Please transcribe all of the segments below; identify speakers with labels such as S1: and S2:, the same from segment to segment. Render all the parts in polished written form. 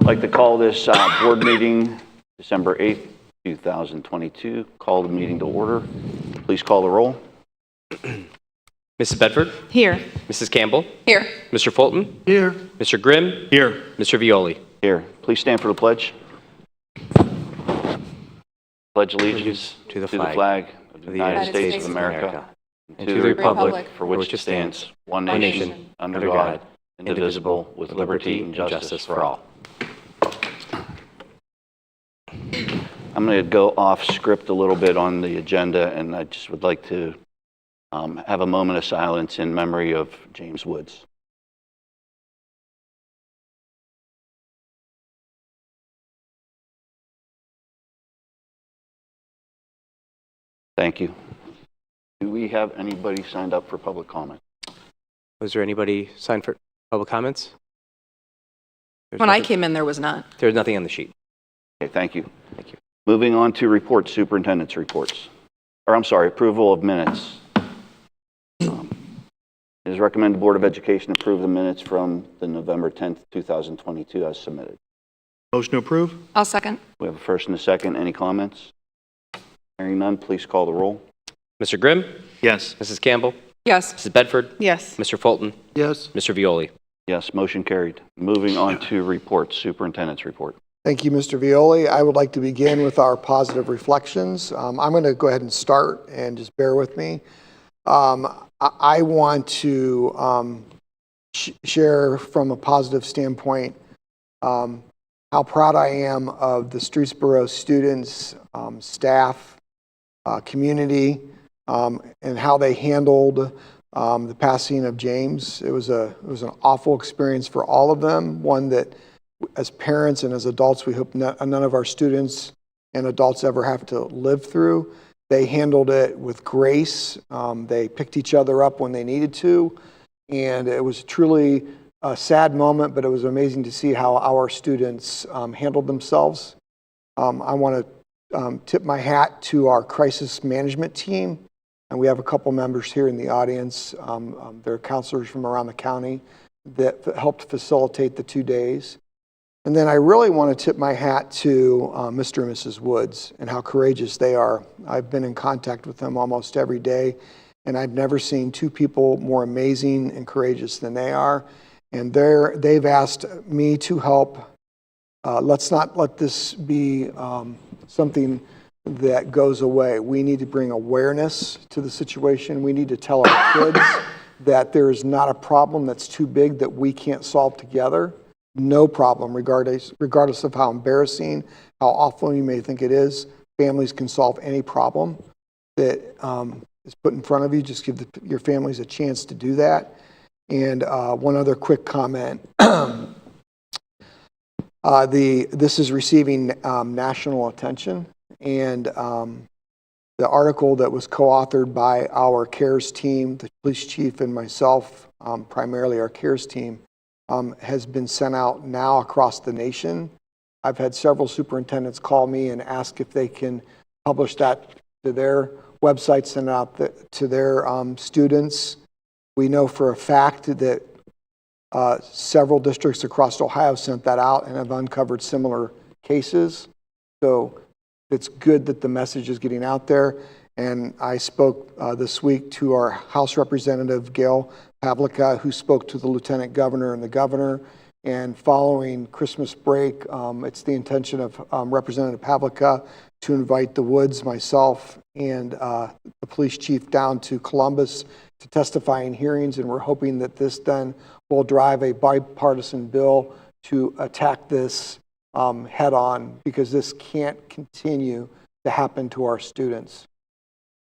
S1: I'd like to call this board meeting December 8th, 2022. Call the meeting to order. Please call the roll.
S2: Mrs. Bedford?
S3: Here.
S2: Mrs. Campbell?
S3: Here.
S2: Mr. Fulton?
S4: Here.
S2: Mr. Grimm?
S4: Here.
S2: Mr. Violi?
S1: Here. Please stand for the pledge. Pledge allegiance
S2: to the
S1: flag of the United States of America and to the republic for which it stands, one nation, under God, indivisible, with liberty and justice for all. I'm going to go off script a little bit on the agenda, and I just would like to have a moment of silence in memory of James Woods. Thank you. Do we have anybody signed up for public comment?
S2: Was there anybody signed for public comments?
S3: When I came in, there was not.
S2: There's nothing on the sheet.
S1: Okay, thank you.
S2: Thank you.
S1: Moving on to reports, superintendent's reports. Or I'm sorry, approval of minutes. It is recommended the Board of Education approve the minutes from the November 10th, 2022 as submitted.
S4: Motion to approve?
S3: I'll second.
S1: We have a first and a second. Any comments? Hearing none, please call the roll.
S2: Mr. Grimm?
S4: Yes.
S2: Mrs. Campbell?
S3: Yes.
S2: Mrs. Bedford?
S3: Yes.
S2: Mr. Fulton?
S4: Yes.
S2: Mr. Violi?
S1: Yes, motion carried. Moving on to reports, superintendent's report.
S5: Thank you, Mr. Violi. I would like to begin with our positive reflections. I'm going to go ahead and start, and just bear with me. I want to share from a positive standpoint how proud I am of the Streetsboro students, staff, community, and how they handled the passing of James. It was an awful experience for all of them, one that as parents and as adults, we hope none of our students and adults ever have to live through. They handled it with grace. They picked each other up when they needed to. And it was truly a sad moment, but it was amazing to see how our students handled themselves. I want to tip my hat to our crisis management team. And we have a couple members here in the audience. They're counselors from around the county that helped facilitate the 2 days. And then I really want to tip my hat to Mr. and Mrs. Woods and how courageous they are. I've been in contact with them almost every day, and I've never seen two people more amazing and courageous than they are. And they've asked me to help. Let's not let this be something that goes away. We need to bring awareness to the situation. We need to tell our kids that there is not a problem that's too big that we can't solve together. No problem, regardless of how embarrassing, how awful you may think it is. Families can solve any problem that is put in front of you. Just give your families a chance to do that. And one other quick comment. This is receiving national attention. And the article that was co-authored by our CARES team, the police chief and myself, primarily our CARES team, has been sent out now across the nation. I've had several superintendents call me and ask if they can publish that to their website, send it out to their students. We know for a fact that several districts across Ohio sent that out and have uncovered similar cases. So it's good that the message is getting out there. And I spoke this week to our House Representative, Gail Pavlica, who spoke to the Lieutenant Governor and the Governor. And following Christmas break, it's the intention of Representative Pavlica to invite the Woods, myself, and the police chief down to Columbus to testify in hearings. And we're hoping that this then will drive a bipartisan bill to attack this head on, because this can't continue to happen to our students.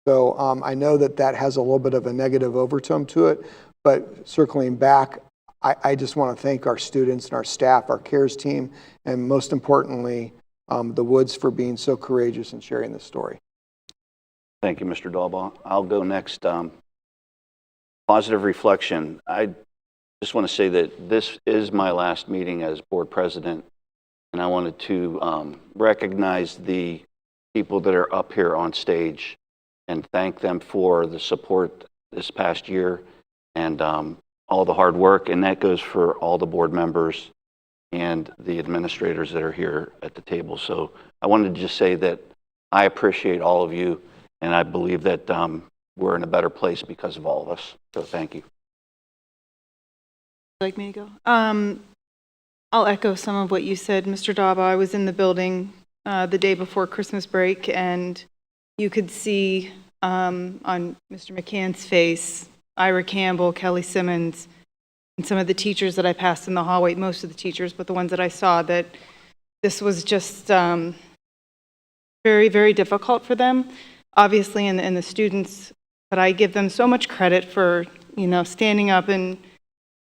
S5: So I know that has a little bit of a negative overtone to it, but circling back, I just want to thank our students and our staff, our CARES team, and most importantly, the Woods for being so courageous and sharing this story.
S1: Thank you, Mr. Dalbaugh. I'll go next. Positive reflection. I just want to say that this is my last meeting as board president, and I wanted to recognize the people that are up here on stage and thank them for the support this past year and all the hard work. And that goes for all the board members and the administrators that are here at the table. So I wanted to just say that I appreciate all of you, and I believe that we're in a better place because of all of us. So thank you.
S4: Like me to go? I'll echo some of what you said, Mr. Daba. I was in the building the day before Christmas break, and you could see on Mr. McCann's face, Ira Campbell, Kelly Simmons, and some of the teachers that I passed in the hallway, most of the teachers, but the ones that I saw, that this was just very, very difficult for them, obviously, and the students, but I give them so much credit for, standing up and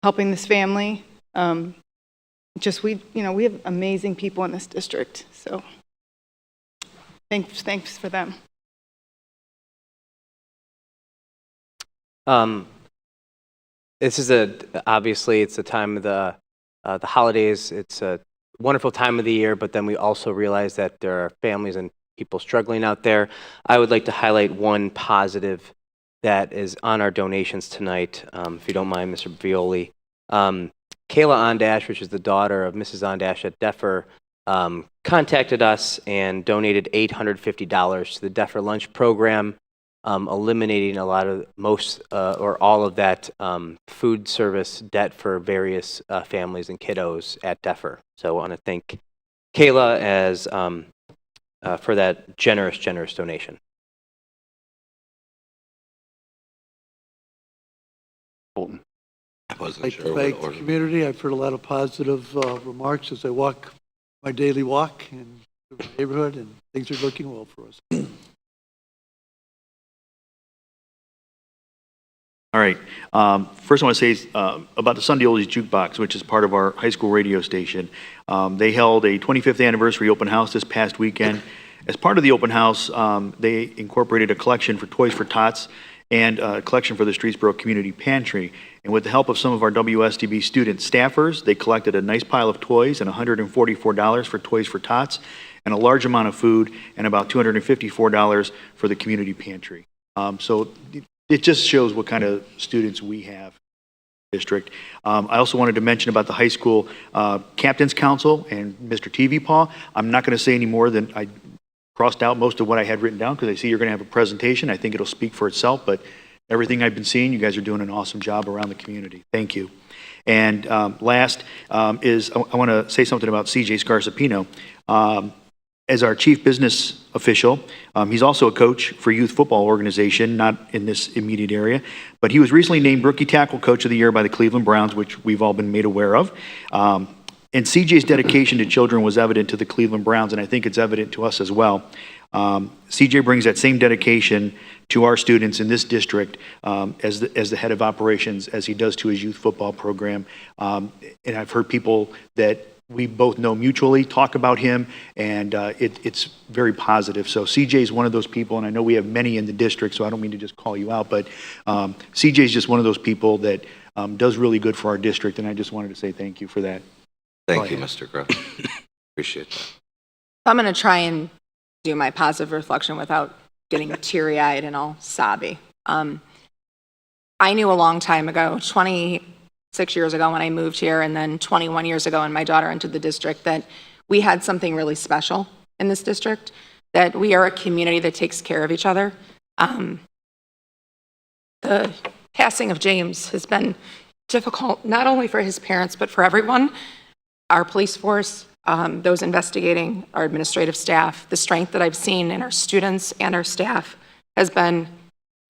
S4: helping this family. We have amazing people in this district, so thanks for them.
S2: This is obviously it's a time of the holidays. It's a wonderful time of the year, but then we also realize that there are families and people struggling out there. I would like to highlight one positive that is on our donations tonight, if you don't mind, Mr. Violi. Kayla Ondash, which is the daughter of Mrs. Ondash at Deffer, contacted us and donated $850 to the Deffer Lunch Program, eliminating a lot of or all of that food service debt for various families and kiddos at Deffer. So I want to thank Kayla for that generous donation.
S1: Bolton.
S6: I'd like to thank the community. I've heard a lot of positive remarks as I walk my daily walk in the neighborhood, and things are looking well for us.
S7: All right. First, I want to say about the Sunday Oldies Jukebox, which is part of our high school radio station. They held a 25th anniversary open house this past weekend. As part of the open house, they incorporated a collection for Toys for Tots and a collection for the Streetsboro Community Pantry. And with the help of some of our WSTB student staffers, they collected a nice pile of toys and $144 for Toys for Tots, and a large amount of food, and about $254 for the Community Pantry. So it just shows what kind of students we have in the district. I also wanted to mention about the high school Captain's Council and Mr. TV Paw. I'm not going to say any more than I crossed out most of what I had written down because I see you're going to have a presentation. I think it'll speak for itself, but everything I've been seeing, you guys are doing an awesome job around the community. Thank you. And last is I want to say something about CJ Scarsapino. As our chief business official, he's also a coach for youth football organization, not in this immediate area, but he was recently named Rookie Tackle Coach of the Year by the Cleveland Browns, which we've all been made aware of. And CJ's dedication to children was evident to the Cleveland Browns, and I think it's evident to us as well. CJ brings that same dedication to our students in this district as the head of operations as he does to his youth football program. And I've heard people that we both know mutually talk about him, and it's very positive. So CJ is one of those people, and I know we have many in the district, so I don't mean to just call you out, but CJ is just one of those people that does really good for our district, and I just wanted to say thank you for that.
S8: Thank you, Mr. Gross. Appreciate that.
S3: I'm going to try and do my positive reflection without getting teary-eyed and all sobby. I knew a long time ago, 26 years ago when I moved here, and then 21 years ago when my daughter entered the district, that we had something really special in this district, that we are a community that takes care of each other. The passing of James has been difficult, not only for his parents, but for everyone. Our police force, those investigating, our administrative staff, the strength that I've seen in our students and our staff has been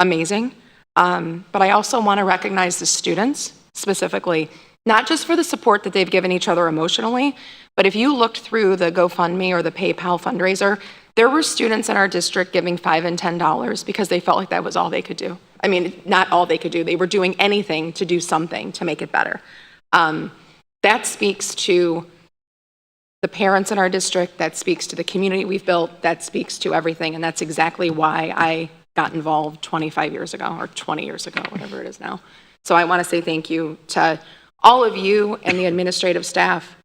S3: amazing. But I also want to recognize the students specifically, not just for the support that they've given each other emotionally, but if you looked through the GoFundMe or the PayPal fundraiser, there were students in our district giving $5 and $10 because they felt like that was all they could do. I mean, not all they could do. They were doing anything to do something to make it better. That speaks to the parents in our district, that speaks to the community we've built, that speaks to everything, and that's exactly why I got involved 25 years ago, or 20 years ago, whatever it is now. So I want to say thank you to all of you and the administrative staff,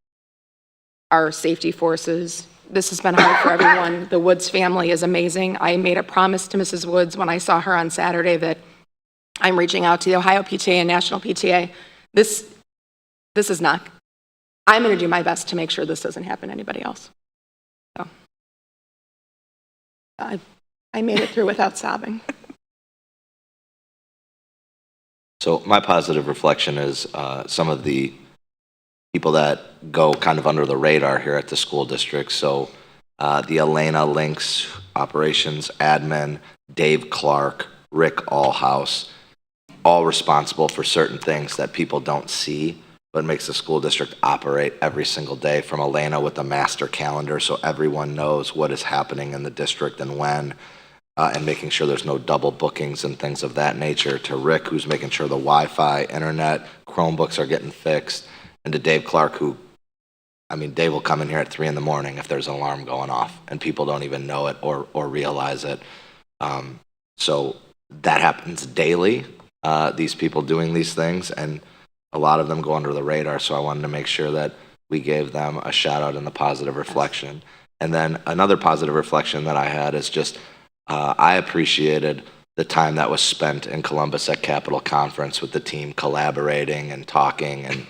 S3: our safety forces. This has been hard for everyone. The Woods family is amazing. I made a promise to Mrs. Woods when I saw her on Saturday that I'm reaching out to the Ohio PTA and National PTA. This is not I'm going to do my best to make sure this doesn't happen to anybody else. So I made it through without sobbing.
S8: So my positive reflection is some of the people that go kind of under the radar here at the school district. So the Elena Lynx operations admin, Dave Clark, Rick Allhouse, all responsible for certain things that people don't see, but makes the school district operate every single day. From Elena with the master calendar, so everyone knows what is happening in the district and when, and making sure there's no double bookings and things of that nature, to Rick, who's making sure the Wi-Fi, internet, Chromebooks are getting fixed, and to Dave Clark, who, I mean, Dave will come in here at 3 a.m. if there's an alarm going off, and people don't even know it or realize it. So that happens daily, these people doing these things, and a lot of them go under the radar, so I wanted to make sure that we gave them a shout out in the positive reflection. And then another positive reflection that I had is just, I appreciated the time that was spent in Columbus at Capitol Conference with the team collaborating and talking and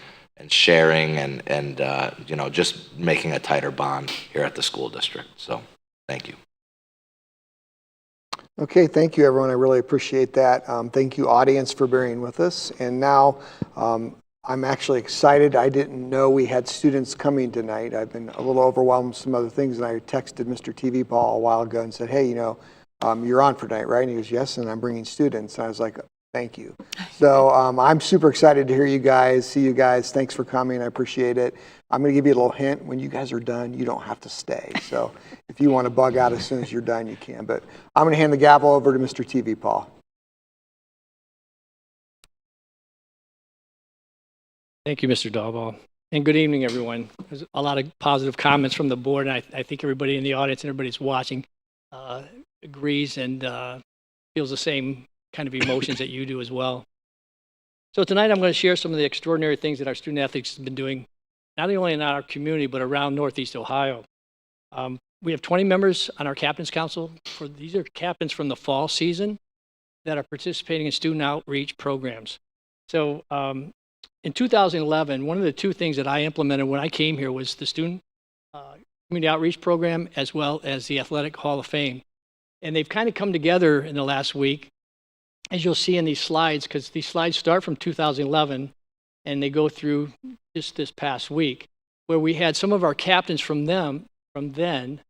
S8: sharing and you know, just making a tighter bond here at the school district. So thank you.
S5: Okay, thank you, everyone. I really appreciate that. Thank you, audience, for bearing with us. And now I'm actually excited. I didn't know we had students coming tonight. I've been a little overwhelmed with some other things, and I texted Mr. TV Paul a while ago and said, hey, you know, you're on for tonight, right? And he goes, yes, and I'm bringing students. And I was like, thank you. So I'm super excited to hear you guys, see you guys. Thanks for coming. I appreciate it. I'm going to give you a little hint. When you guys are done, you don't have to stay. So if you want to bug out as soon as you're done, you can. But I'm going to hand the gavel over to Mr. TV Paul.
S9: Thank you, Mr. Dahlbaugh. And good evening, everyone. There's a lot of positive comments from the board, and I think everybody in the audience and everybody's watching agrees and feels the same kind of emotions that you do as well. So tonight I'm going to share some of the extraordinary things that our student athletes have been doing, not only in our community, but around Northeast Ohio. We have 20 members on our Captain's Council. These are captains from the fall season that are participating in student outreach programs. So in 2011, one of the two things that I implemented when I came here was the student community outreach program, as well as the Athletic Hall of Fame. And they've kind of come together in the last week, as you'll see in these slides, because these slides start from 2011 and they go through just this past week, where we had some of our captains from then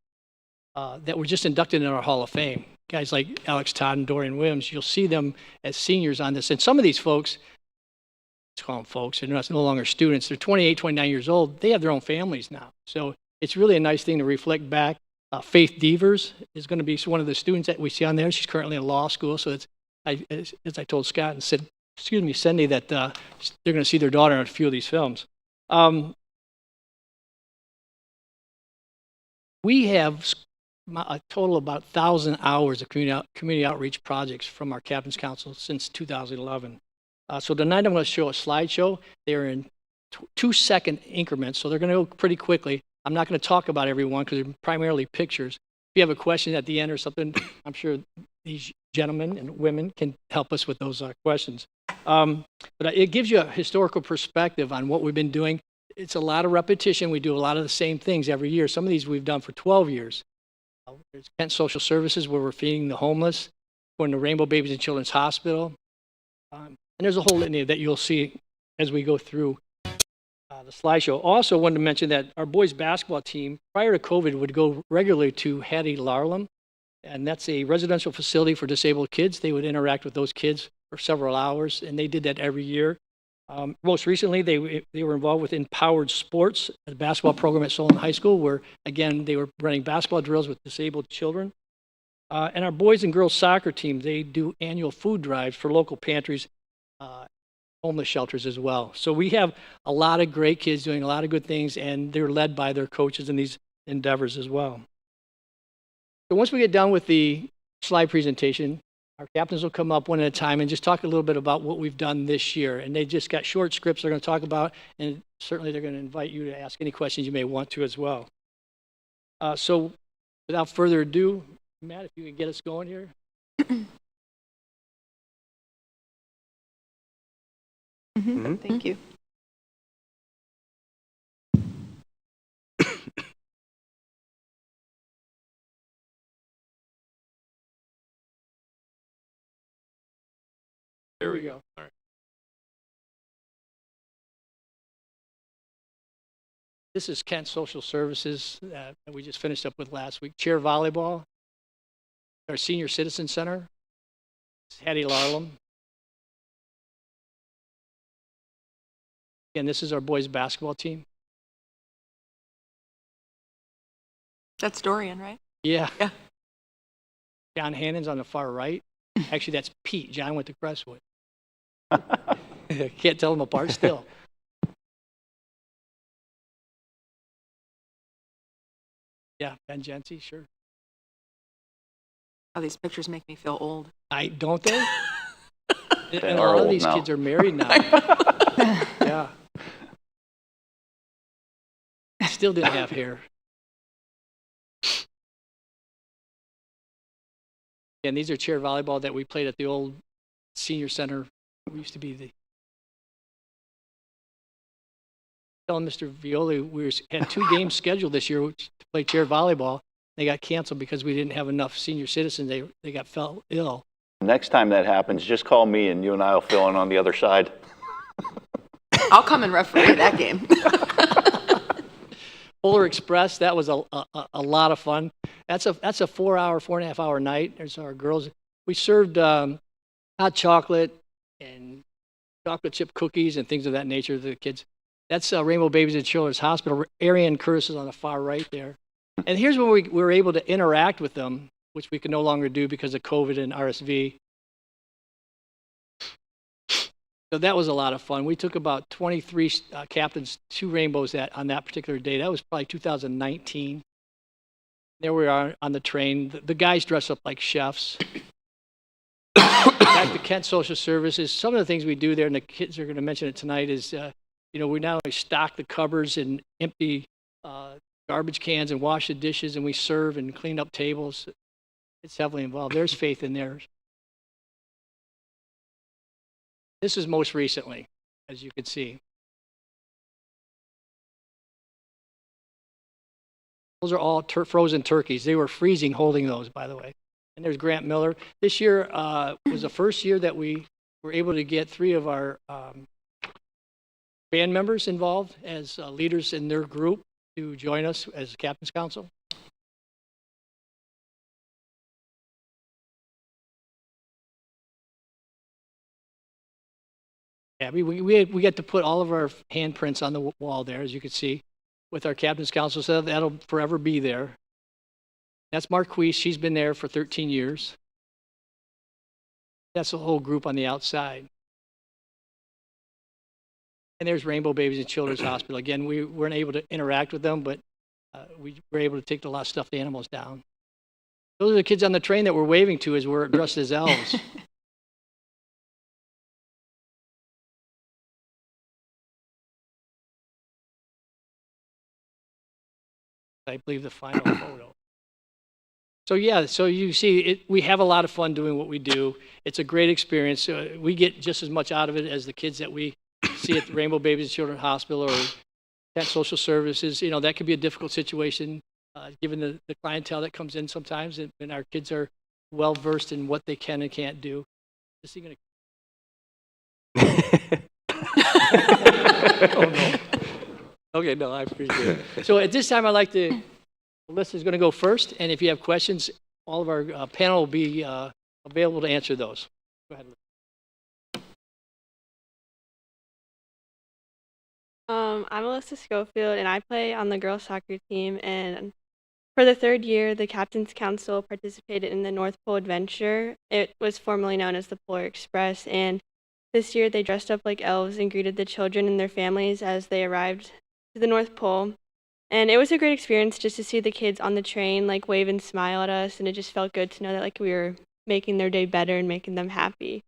S9: that were just inducted in our Hall of Fame. Guys like Alex Todd and Dorian Williams, you'll see them as seniors on this. And some of these folks, let's call them folks, they're no longer students, they're 28, 29 years old, they have their own families now. So it's really a nice thing to reflect back. Faith Devers is going to be one of the students that we see on there. She's currently in law school, so as I told Scott and said, excuse me, Cindy, that they're going to see their daughter in a few of these films. We have a total of about 1,000 hours of community outreach projects from our Captain's Council since 2011. So tonight I'm going to show a slideshow. They're in 2-second increments, so they're going to go pretty quickly. I'm not going to talk about every one because they're primarily pictures. If you have a question at the end or something, I'm sure these gentlemen and women can help us with those questions. But it gives you a historical perspective on what we've been doing. It's a lot of repetition. We do a lot of the same things every year. Some of these we've done for 12 years. There's Kent Social Services, where we're feeding the homeless. We're in the Rainbow Babies and Children's Hospital. And there's a whole litany that you'll see as we go through the slideshow. Also wanted to mention that our boys basketball team, prior to COVID, would go regularly to Hattie Larlam, and that's a residential facility for disabled kids. They would interact with those kids for several hours, and they did that every year. Most recently, they were involved with Empowered Sports, a basketball program at Solon High School, where, again, they were running basketball drills with disabled children. And our boys and girls soccer team, they do annual food drives for local pantries, homeless shelters as well. So we have a lot of great kids doing a lot of good things, and they're led by their coaches in these endeavors as well. So once we get done with the slide presentation, our captains will come up one at a time and just talk a little bit about what we've done this year. And they just got short scripts they're going to talk about, and certainly they're going to invite you to ask any questions you may want to as well. So without further ado, Matt, if you can get us going here.
S4: Thank you.
S9: There we go.
S10: All right.
S9: This is Kent Social Services that we just finished up with last week. Chair volleyball, our senior citizen center, it's Hattie Larlam. And this is our boys basketball team.
S3: That's Dorian, right?
S9: Yeah.
S3: Yeah.
S9: John Hannon's on the far right. Actually, that's Pete. John went to Crestwood. Can't tell them apart still. Yeah, Ben Jency, sure.
S3: Oh, these pictures make me feel old.
S9: Don't they?
S1: They
S9: And a
S1: are
S9: lot of
S1: old
S9: these
S1: now.
S9: kids are married now. Yeah. Still didn't have hair. And these are chair volleyball that we played at the old senior center. We used to be the. Telling Mr. Violi had 2 games scheduled this year to play chair volleyball. They got canceled because we didn't have enough senior citizens. They fell ill.
S1: Next time that happens, just call me and you and I will fill in on the other side.
S3: I'll come and referee that game.
S9: Polar Express, that was a lot of fun. That's a 4.5 hour night. There's our girls. We served hot chocolate and chocolate chip cookies and things of that nature to the kids. That's Rainbow Babies and Children's Hospital. Ariane Curtis is on the far right there. And here's where we were able to interact with them, which we can no longer do because of COVID and RSV. So that was a lot of fun. We took about 23 captains to Rainbows on that particular day. That was probably 2019. There we are on the train. The guys dress up like chefs. Back to Kent Social Services. Some of the things we do there, and the kids are going to mention it tonight, is we not only stock the cupboards and empty garbage cans and wash the dishes, and we serve and clean up tables. It's heavily involved. There's Faith in there. This is most recently, as you can see. Those are all frozen turkeys. They were freezing holding those, by the way. And there's Grant Miller. This year was the first year that we were able to get 3 of our band members involved as leaders in their group to join us as Captain's Council. Yeah, we get to put all of our handprints on the wall there, as you can see, with our Captain's Council, so that'll forever be there. That's Marquise. She's been there for 13 years. That's the whole group on the outside. And there's Rainbow Babies and Children's Hospital. Again, we weren't able to interact with them, but we were able to take the last stuffed animals down. Those are the kids on the train that we're waving to as we're dressed as elves. I believe the final photo. So yeah, so you see, we have a lot of fun doing what we do. It's a great experience. We get just as much out of it as the kids that we see at the Rainbow Babies and Children's Hospital or Kent Social Services. That could be a difficult situation given the clientele that comes in sometimes, and our kids are well versed in what they can and can't do. Is he gonna? Oh no. Okay, no, I appreciate it. So at this time, Alyssa's going to go first, and if you have questions, all of our panel will be available to answer those. Go ahead, Alyssa.
S11: I'm Alyssa Schofield, and I play on the girls' soccer team. And for the 3rd year, the Captain's Council participated in the North Pole Adventure. It was formerly known as the Polar Express, and this year they dressed up like elves and greeted the children and their families as they arrived to the North Pole. And it was a great experience just to see the kids on the train wave and smile at us, and it just felt good to know that we were making their day better and making them happy.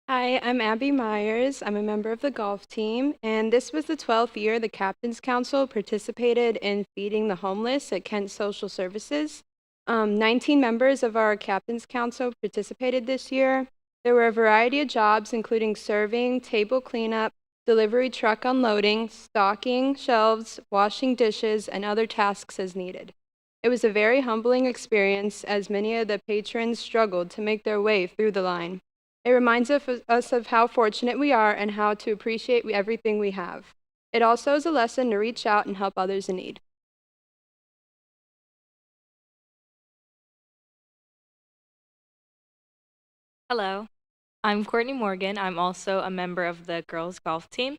S12: Hi, I'm Abby Myers. I'm a member of the golf team, and this was the 12th year the Captain's Council participated in feeding the homeless at Kent Social Services. 19 members of our Captain's Council participated this year. There were a variety of jobs, including serving, table cleanup, delivery truck unloading, stocking shelves, washing dishes, and other tasks as needed. It was a very humbling experience as many of the patrons struggled to make their way through the line. It reminds us of how fortunate we are and how to appreciate everything we have. It also is a lesson to reach out and help others in need.
S10: Hello, I'm Courtney Morgan. I'm also a member of the girls golf team.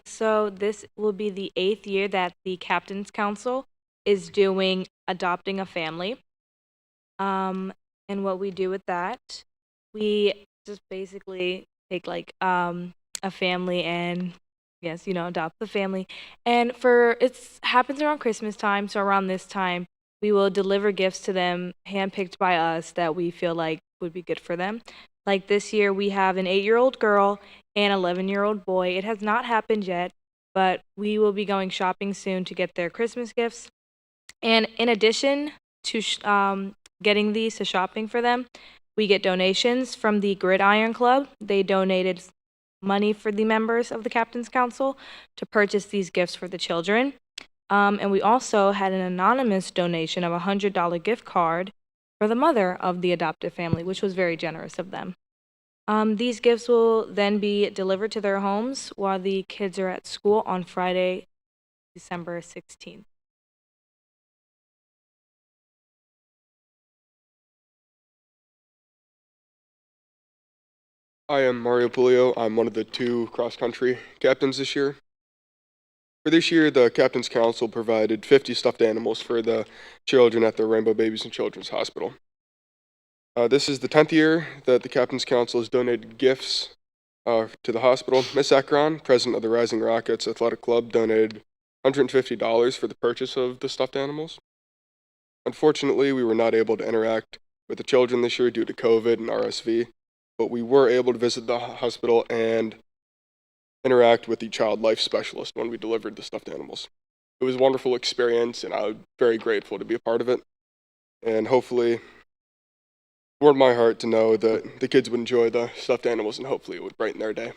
S10: So this will be the 8th year that the Captain's Council is doing Adopting a Family. And what we do with that, we just basically take like a family and yes, adopt the family. And it happens around Christmas time, so around this time, we will deliver gifts to them handpicked by us that we feel like would be good for them. Like this year, we have an 8-year-old girl and 11-year-old boy. It has not happened yet, but we will be going shopping soon to get their Christmas gifts. And in addition to getting these to shopping for them, we get donations from the Gridiron Club. They donated money for the members of the Captain's Council to purchase these gifts for the children. And we also had an anonymous donation of a $100 gift card for the mother of the adoptive family, which was very generous of them. These gifts will then be delivered to their homes while the kids are at school on Friday, December 16th.
S13: I am Mario Pulio. I'm one of the 2 cross-country captains this year. For this year, the Captain's Council provided 50 stuffed animals for the children at the Rainbow Babies and Children's Hospital. This is the 10th year that the Captain's Council has donated gifts to the hospital. Miss Ekron, president of the Rising Rockets Athletic Club, donated $150 for the purchase of the stuffed animals. Unfortunately, we were not able to interact with the children this year due to COVID and RSV, but we were able to visit the hospital and interact with the child life specialist when we delivered the stuffed animals. It was a wonderful experience, and I'm very grateful to be a part of it. And hopefully, it warmed my heart to know that the kids would enjoy the stuffed animals, and hopefully it would brighten their day.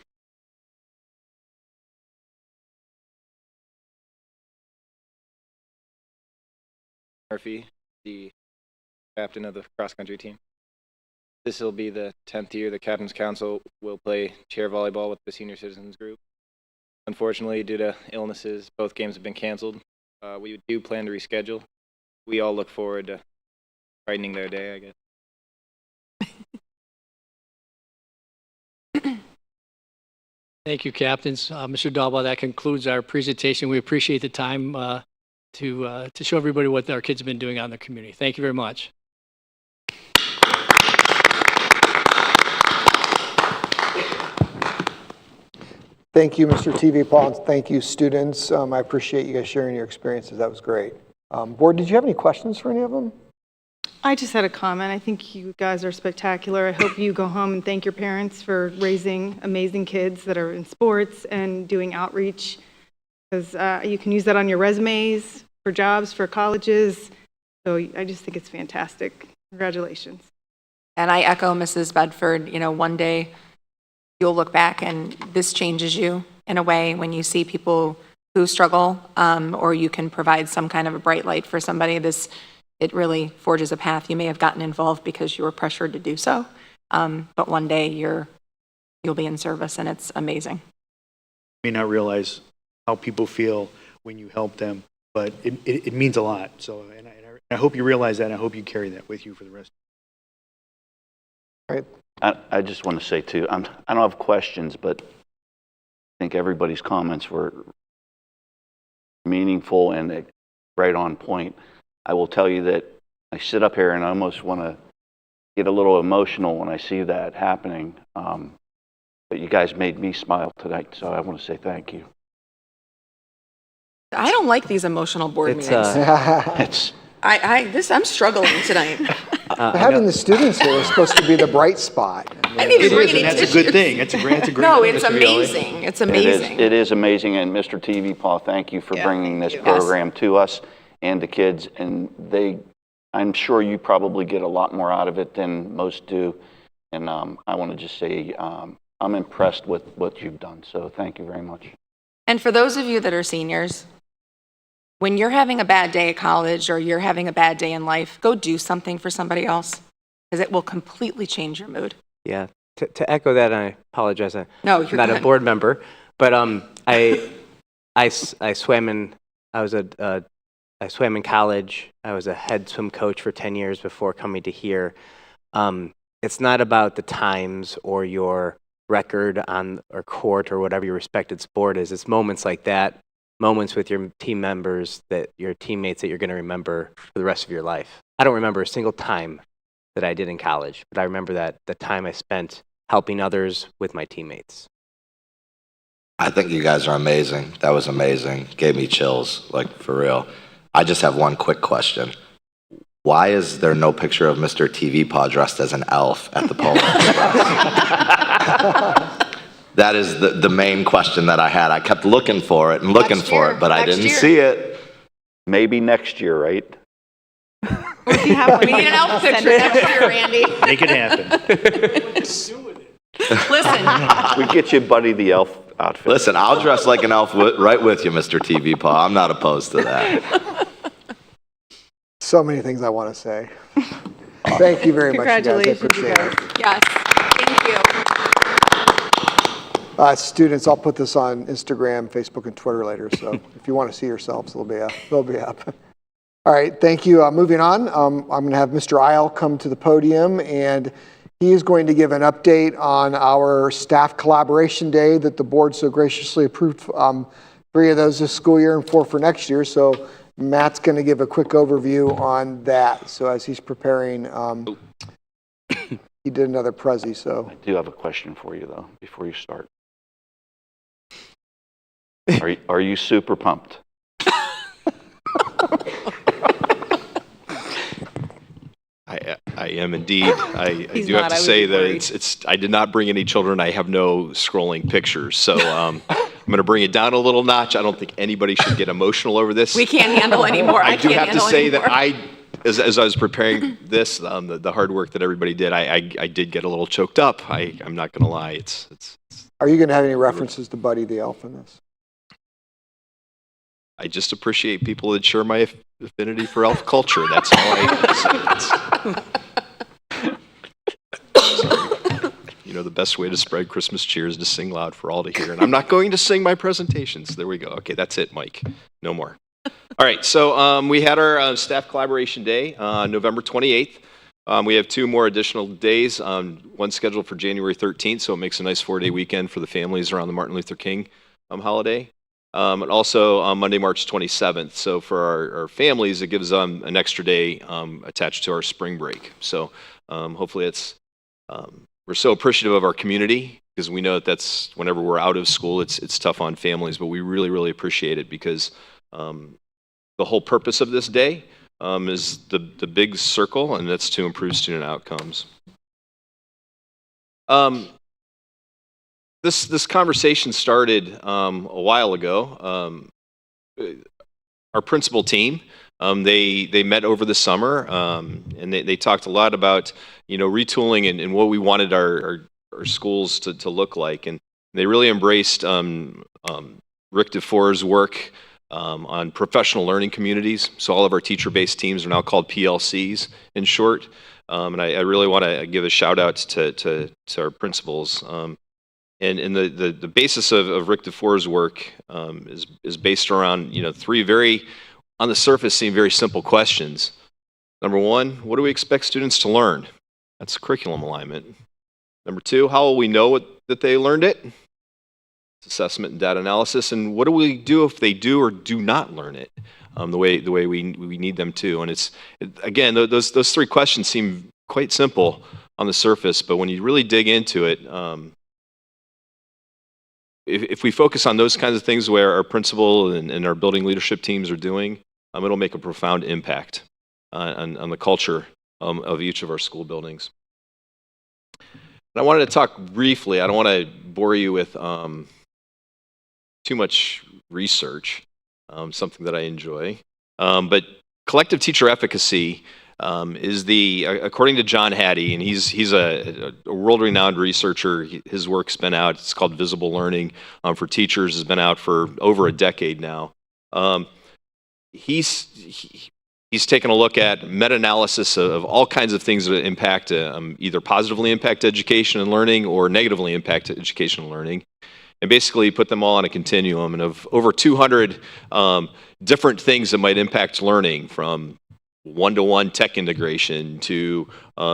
S14: Murphy, the captain of the cross-country team. This will be the 10th year the Captain's Council will play chair volleyball with the senior citizens group. Unfortunately, due to illnesses, both games have been canceled. We do plan to reschedule. We all look forward to brightening their day, I guess.
S9: Thank you, captains. Mr. Dalbaugh, that concludes our presentation. We appreciate the time to show everybody what our kids have been doing out in the community. Thank you very much.
S5: Thank you, Mr. TV Paul, and thank you, students. I appreciate you guys sharing your experiences. That was great. Board, did you have any questions for any of them?
S4: I just had a comment. I think you guys are spectacular. I hope you go home and thank your parents for raising amazing kids that are in sports and doing outreach, because you can use that on your resumes, for jobs, for colleges. So I just think it's fantastic. Congratulations.
S3: And I echo Mrs. Bedford, one day you'll look back and this changes you in a way when you see people who struggle, or you can provide some kind of a bright light for somebody. It really forges a path. You may have gotten involved because you were pressured to do so, but one day you'll be in service, and it's amazing.
S7: You may not realize how people feel when you help them, but it means a lot. So, and I hope you realize that, and I hope you carry that with you for the rest.
S5: All right.
S1: I just want to say too, I don't have questions, but I think everybody's comments were meaningful and right on point. I will tell you that I sit up here and I almost want to get a little emotional when I see that happening. But you guys made me smile tonight, so I want to say thank you.
S3: I don't like these emotional board meetings.
S1: It's
S3: I'm struggling tonight.
S5: Having the students here is supposed to be the bright spot.
S3: I need to bring any
S7: That's
S3: tissues.
S7: a good thing. That's a great
S3: No,
S7: thing,
S3: it's
S7: Mr. Violi.
S3: amazing. It's amazing.
S1: It is amazing, and Mr. TV Paul, thank you for bringing this program to us and the kids. And I'm sure you probably get a lot more out of it than most do. And I want to just say I'm impressed with what you've done. So thank you very much.
S3: And for those of you that are seniors, when you're having a bad day at college or you're having a bad day in life, go do something for somebody else because it will completely change your mood.
S2: Yeah. To echo that, and I apologize. I'm
S3: No, you're
S2: not
S3: good.
S2: a board member, but I swam in. I swam in college. I was a head swim coach for 10 years before coming to here. It's not about the times or your record on or court or whatever your respected sport is. It's moments like that, moments with your team members, your teammates that you're going to remember for the rest of your life. I don't remember a single time that I did in college, but I remember that the time I spent helping others with my teammates.
S8: I think you guys are amazing. That was amazing. Gave me chills, like for real. I just have one quick question. Why is there no picture of Mr. TV Paw dressed as an elf at the Polar Express? That is the main question that I had. I kept looking for it and looking for it, but I didn't see it.
S1: Maybe next year, right?
S4: Or if you have one,
S3: We need an elf picture next year, Randy.
S7: Make it happen.
S3: Listen,
S1: We get you Buddy the Elf outfit.
S8: Listen, I'll dress like an elf right with you, Mr. TV Paw. I'm not opposed to that.
S5: So many things I want to say. Thank you very much, you guys. I
S4: Congratulations, you
S5: appreciate
S4: guys.
S5: it.
S3: yes, thank you.
S5: Students, I'll put this on Instagram, Facebook, and Twitter later, so if you want to see yourselves, they'll be up. All right, thank you. Moving on, I'm going to have Mr. Isle come to the podium, and he is going to give an update on our staff collaboration day that the board so graciously approved 3 of those this school year and 4 for next year. So Matt's going to give a quick overview on that. So as he's preparing, he did another Prezi, so.
S1: I do have a question for you, though, before you start. Are you super pumped?
S15: I am indeed. I do have to say that I did not bring any children. I have no scrolling pictures. So I'm going to bring it down a little notch. I don't think anybody should get emotional over this.
S3: We can't handle anymore.
S15: I do
S3: can't
S15: have to
S3: handle
S15: say
S3: anymore.
S15: that as I was preparing this, the hard work that everybody did, I did get a little choked up. I'm not going to lie. It's
S5: Are you going to have any references to Buddy the Elf in this?
S15: I just appreciate people that share my affinity for elf culture. That's all the best way to spread Christmas cheer is to sing loud for all to hear. And I'm not going to sing my presentations. There we go. Okay, that's it, Mike. No more. All right, so we had our staff collaboration day on November 28th. We have 2 more additional days, one scheduled for January 13th, so it makes a nice 4-day weekend for the families around the Martin Luther King holiday. And also on Monday, March 27th. So for our families, it gives them an extra day attached to our spring break. So hopefully we're so appreciative of our community because we know that's whenever we're out of school, it's tough on families, but we really, really appreciate it because the whole purpose of this day is the big circle, and that's to improve student outcomes. This conversation started a while ago. Our principal team, they met over the summer, and they talked a lot about retooling and what we wanted our schools to look like, and they really embraced Rick DeFore's work on professional learning communities. So all of our teacher-based teams are now called PLCs in short, and I really want to give a shout out to our principals. And the basis of Rick DeFore's work is based around 3 very, on the surface, seem very simple questions. Number 1, what do we expect students to learn? That's curriculum alignment. Number 2, how will we know that they learned it? It's assessment and data analysis. And what do we do if they do or do not learn it the way we need them to? And again, those 3 questions seem quite simple on the surface, but when you really dig into it, if we focus on those kinds of things where our principal and our building leadership teams are doing, it'll make a profound impact on the culture of each of our school buildings. And I wanted to talk briefly, I don't want to bore you with too much research, something that I enjoy, but collective teacher efficacy is according to John Hattie, and he's a world-renowned researcher. His work's been out. It's called Visible Learning for Teachers. Has been out for over a decade now. he's taken a look at meta-analysis of all kinds of things that impact, either positively impact education and learning or negatively impact education and learning, and basically put them all on a continuum and of over 200 different things that might impact learning, from one-to-one tech integration to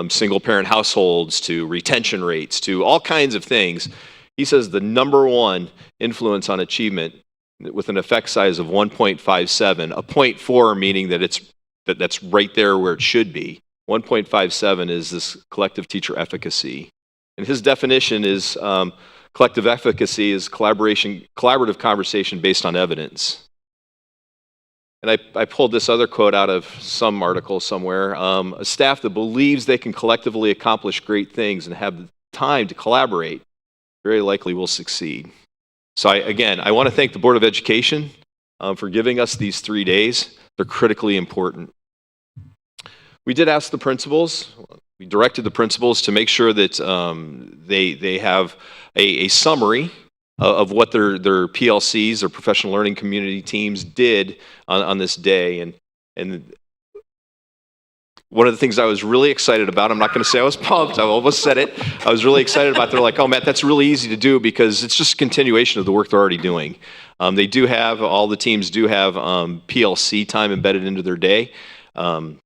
S15: single-parent households to retention rates to all kinds of things. He says the number one influence on achievement with an effect size of 1.57, a 0.4 meaning that that's right there where it should be. 1.57 is this collective teacher efficacy. And his definition is collective efficacy is collaborative conversation based on evidence. And I pulled this other quote out of some article somewhere. A staff that believes they can collectively accomplish great things and have the time to collaborate very likely will succeed. So I want to thank the Board of Education for giving us these 3 days. They're critically important. We did ask the principals, we directed the principals to make sure that they have a summary of what their PLCs, or professional learning community teams, did on this day. And one of the things I was really excited about, I'm not going to say I was pumped, I almost said it. I was really excited about, they're like, oh, Matt, that's really easy to do because it's just a continuation of the work they're already doing. They do have, all the teams do have PLC time embedded into their day. And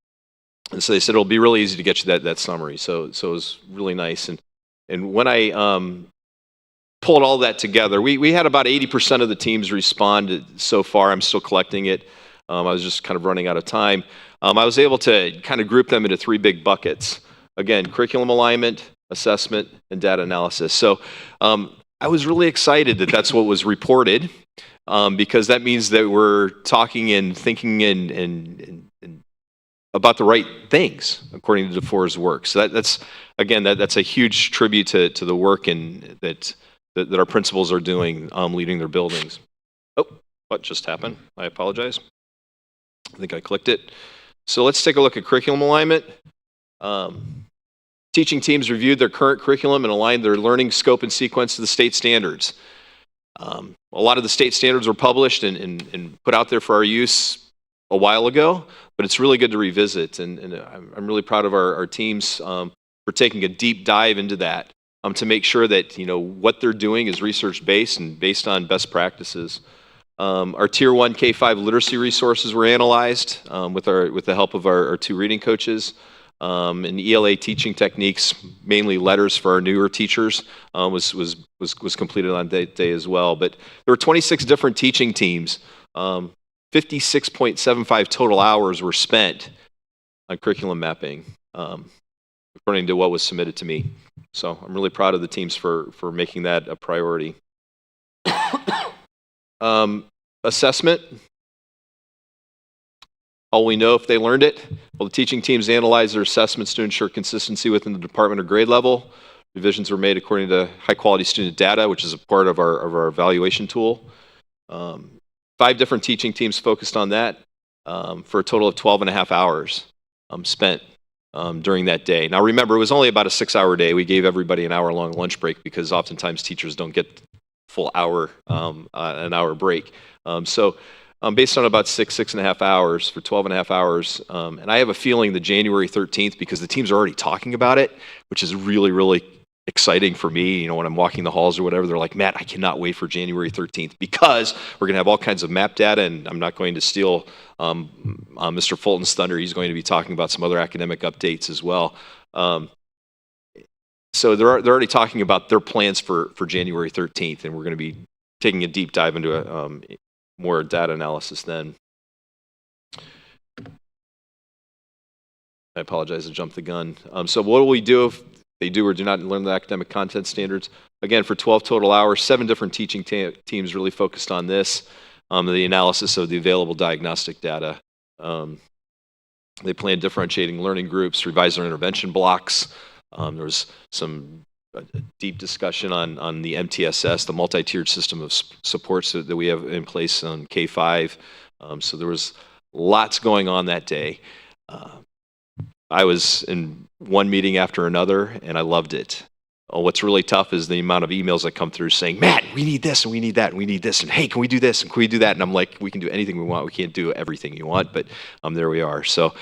S15: so they said it'll be really easy to get you that summary. So it was really nice. And when I pulled all that together, we had about 80% of the teams respond so far. I'm still collecting it. I was just kind of running out of time. I was able to kind of group them into 3 big buckets. Again, curriculum alignment, assessment, and data analysis. So I was really excited that that's what was reported, because that means that we're talking and thinking and about the right things according to DeFore's work. So that's a huge tribute to the work that our principals are doing, leading their buildings. Oh, what just happened? I apologize. I think I clicked it. So let's take a look at curriculum alignment. Teaching teams reviewed their current curriculum and aligned their learning scope and sequence to the state standards. A lot of the state standards were published and put out there for our use a while ago, but it's really good to revisit. And I'm really proud of our teams for taking a deep dive into that to make sure that what they're doing is research-based and based on best practices. Our Tier 1 K-5 literacy resources were analyzed with the help of our 2 reading coaches. And ELA teaching techniques, mainly letters for our newer teachers, was completed on that day as well. But there were 26 different teaching teams. 56.75 total hours were spent on curriculum mapping, according to what was submitted to me. So I'm really proud of the teams for making that a priority. Assessment. How will we know if they learned it? Well, the teaching teams analyzed their assessments to ensure consistency within the department or grade level. Revisions were made according to high-quality student data, which is a part of our evaluation tool. 5 different teaching teams focused on that for a total of 12 and a half hours spent during that day. Now, remember, it was only about a 6-hour day. We gave everybody an hour-long lunch break because oftentimes teachers don't get full hour, an hour break. So based on about 6.5 hours for 12.5 hours. And I have a feeling that January 13th, because the teams are already talking about it, which is really, really exciting for me. When I'm walking the halls or whatever, they're like, Matt, I cannot wait for January 13th because we're going to have all kinds of map data, and I'm not going to steal Mr. Fulton's thunder. He's going to be talking about some other academic updates as well. So they're already talking about their plans for January 13th, and we're going to be taking a deep dive into more data analysis then. I apologize, I jumped the gun. So what will we do if they do or do not learn the academic content standards? Again, for 12 total hours, 7 different teaching teams really focused on this, the analysis of the available diagnostic data. They planned differentiating learning groups, revised their intervention blocks. There was some deep discussion on the MTSS, the multi-tiered system of supports that we have in place on K-5. So there was lots going on that day. I was in one meeting after another, and I loved it. What's really tough is the amount of emails that come through saying, Matt, we need this and we need that and we need this, and hey, can we do this and can we do that? And I'm like, we can do anything we want. We can't do everything you want, but there we are. So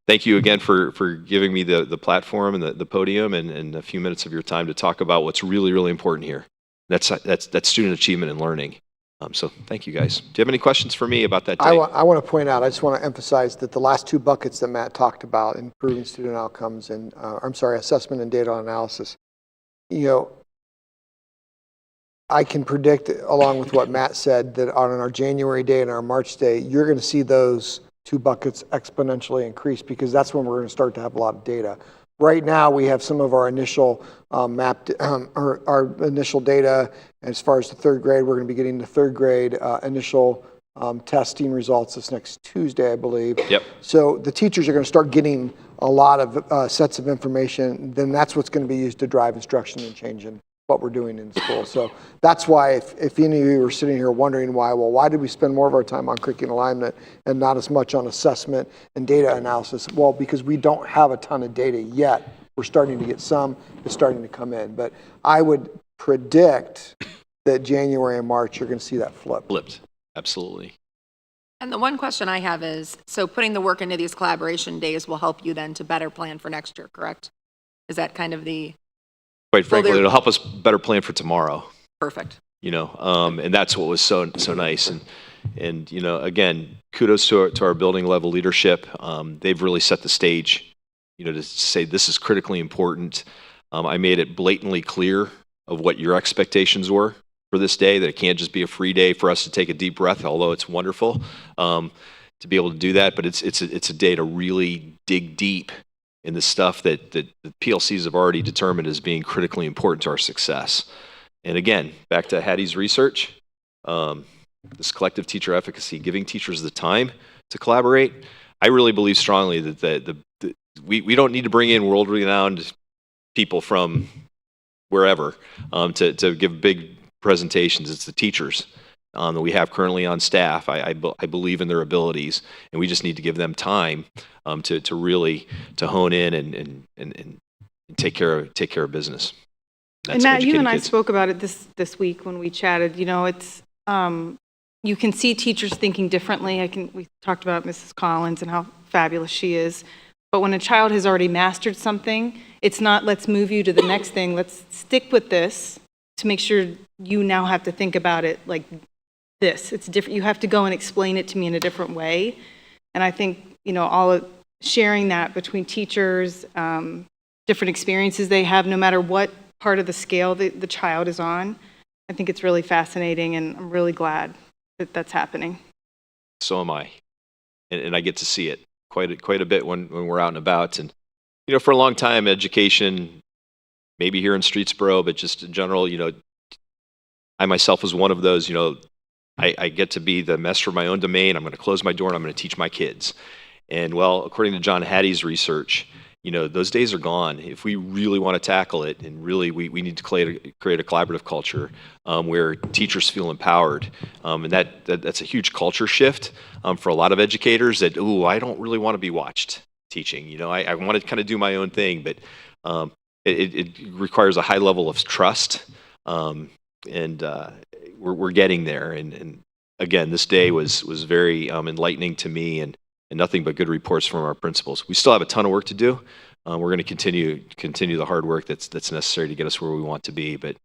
S15: thank you again for giving me the platform and the podium and a few minutes of your time to talk about what's really, really important here. That's student achievement and learning. So thank you, guys. Do you have any questions for me about that day?
S5: I want to point out, I just want to emphasize that the last two buckets that Matt talked about, improving student outcomes and, assessment and data analysis, I can predict, along with what Matt said, that on our January day and our March day, you're going to see those two buckets exponentially increase, because that's when we're going to start to have a lot of data. Right now, we have some of our initial our initial data. As far as the third grade, we're going to be getting the third grade initial testing results this next Tuesday, I believe.
S15: Yep.
S5: So the teachers are going to start getting a lot of sets of information. Then that's what's going to be used to drive instruction and change in what we're doing in school. So that's why, if any of you are sitting here wondering why did we spend more of our time on curriculum alignment and not as much on assessment and data analysis? Well, because we don't have a ton of data yet. We're starting to get some. It's starting to come in. But I would predict that January and March, you're going to see that flip.
S15: Flipped. Absolutely.
S3: And the one question I have is, so putting the work into these collaboration days will help you then to better plan for next year, correct? Is that kind of the...
S15: Quite frankly, it'll help us better plan for tomorrow.
S3: Perfect.
S15: And that's what was so nice. And again, kudos to our building level leadership. They've really set the stage, to say this is critically important. I made it blatantly clear of what your expectations were for this day, that it can't just be a free day for us to take a deep breath, although it's wonderful to be able to do that. But it's a day to really dig deep in the stuff that the PLCs have already determined as being critically important to our success. And again, back to Hattie's research, this collective teacher efficacy, giving teachers the time to collaborate. I really believe strongly that we don't need to bring in world-renowned people from wherever to give big presentations. It's the teachers that we have currently on staff. I believe in their abilities, and we just need to give them time to really hone in and take care of business.
S4: And Matt, you and I spoke about it this week when we chatted. It's you can see teachers thinking differently. We talked about Mrs. Collins and how fabulous she is. But when a child has already mastered something, it's not, let's move you to the next thing. Let's stick with this to make sure you now have to think about it like this. It's different. You have to go and explain it to me in a different way. And I think, all of sharing that between teachers, different experiences they have, no matter what part of the scale the child is on, I think it's really fascinating, and I'm really glad that that's happening.
S15: So am I. And I get to see it quite a bit when we're out and about. And, for a long time, education, maybe here in Streetsboro, but just in general, I myself was one of those, I get to be the master of my own domain. I'm going to close my door and I'm going to teach my kids. And well, according to John Hattie's research, those days are gone. If we really want to tackle it, and really we need to create a collaborative culture where teachers feel empowered. And that's a huge culture shift for a lot of educators that, I don't really want to be watched teaching. I want to kind of do my own thing, but it requires a high level of trust. And we're getting there. And again, this day was very enlightening to me, and nothing but good reports from our principals. We still have a ton of work to do. We're going to continue the hard work that's necessary to get us where we want to be. But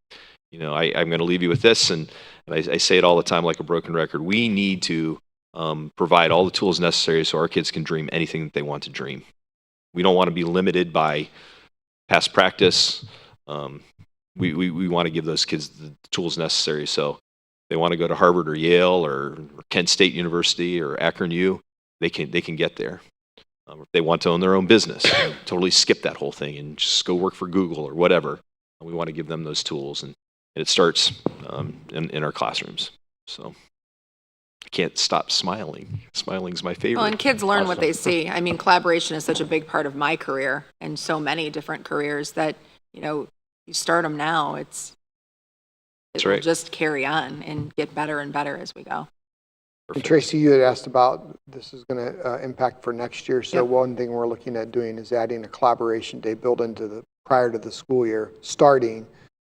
S15: I'm going to leave you with this, and I say it all the time like a broken record. We need to provide all the tools necessary so our kids can dream anything that they want to dream. We don't want to be limited by past practice. We want to give those kids the tools necessary. So they want to go to Harvard or Yale or Kent State University or Akron U, they can get there. If they want to own their own business, totally skip that whole thing and just go work for Google or whatever. We want to give them those tools, and it starts in our classrooms. So I can't stop smiling. Smiling's my favorite.
S3: Well, and kids learn what they see. I mean, collaboration is such a big part of my career and so many different careers that, you start them now, it will just carry on and get better and better as we go.
S5: And Tracy, you had asked about this is going to impact for next year. So one thing we're looking at doing is adding a collaboration day built into the prior to the school year starting,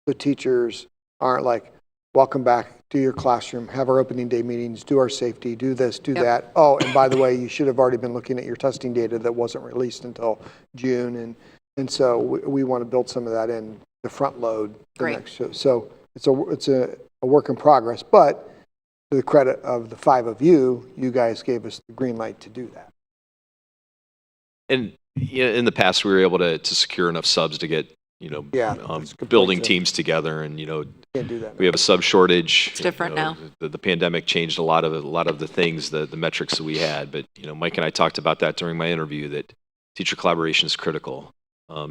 S5: so teachers aren't like, welcome back, do your classroom, have our opening day meetings, do our safety, do this, do that. Oh, and by the way, you should have already been looking at your testing data that wasn't released until June. And so we want to build some of that in the front load. So it's a work in progress, but to the credit of the 5 of you, you guys gave us the green light to do that.
S15: And in the past, we were able to secure enough subs to get, building teams together, and,
S5: Can't do that.
S15: we have a sub shortage.
S3: It's different now.
S15: The pandemic changed a lot of the things, the metrics that we had. But, Mike and I talked about that during my interview, that teacher collaboration is critical.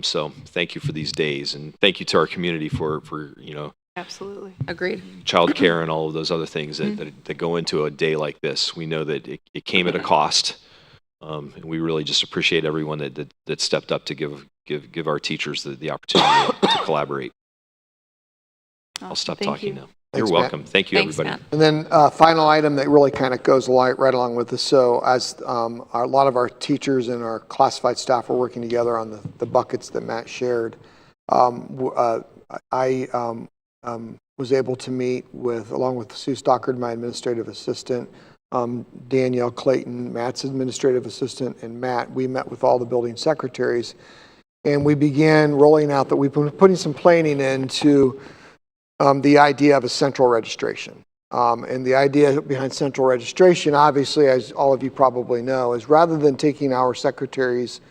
S15: So thank you for these days, and thank you to our community for
S3: Absolutely. Agreed.
S15: childcare and all of those other things that go into a day like this. We know that it came at a cost. And we really just appreciate everyone that stepped up to give our teachers the opportunity to collaborate. I'll stop talking now.
S5: Thanks,
S15: You're welcome.
S5: Matt.
S15: Thank you,
S3: Thanks,
S15: everybody.
S3: Matt.
S5: And then final item that really kind of goes right along with this. So as a lot of our teachers and our classified staff are working together on the buckets that Matt shared, I was able to meet along with Sue Stockard, my administrative assistant, Danielle Clayton, Matt's administrative assistant, and Matt. We met with all the building secretaries, and we began rolling out that we've been putting some planning into the idea of a central registration. And the idea behind central registration, obviously, as all of you probably know, is rather than taking our secretaries'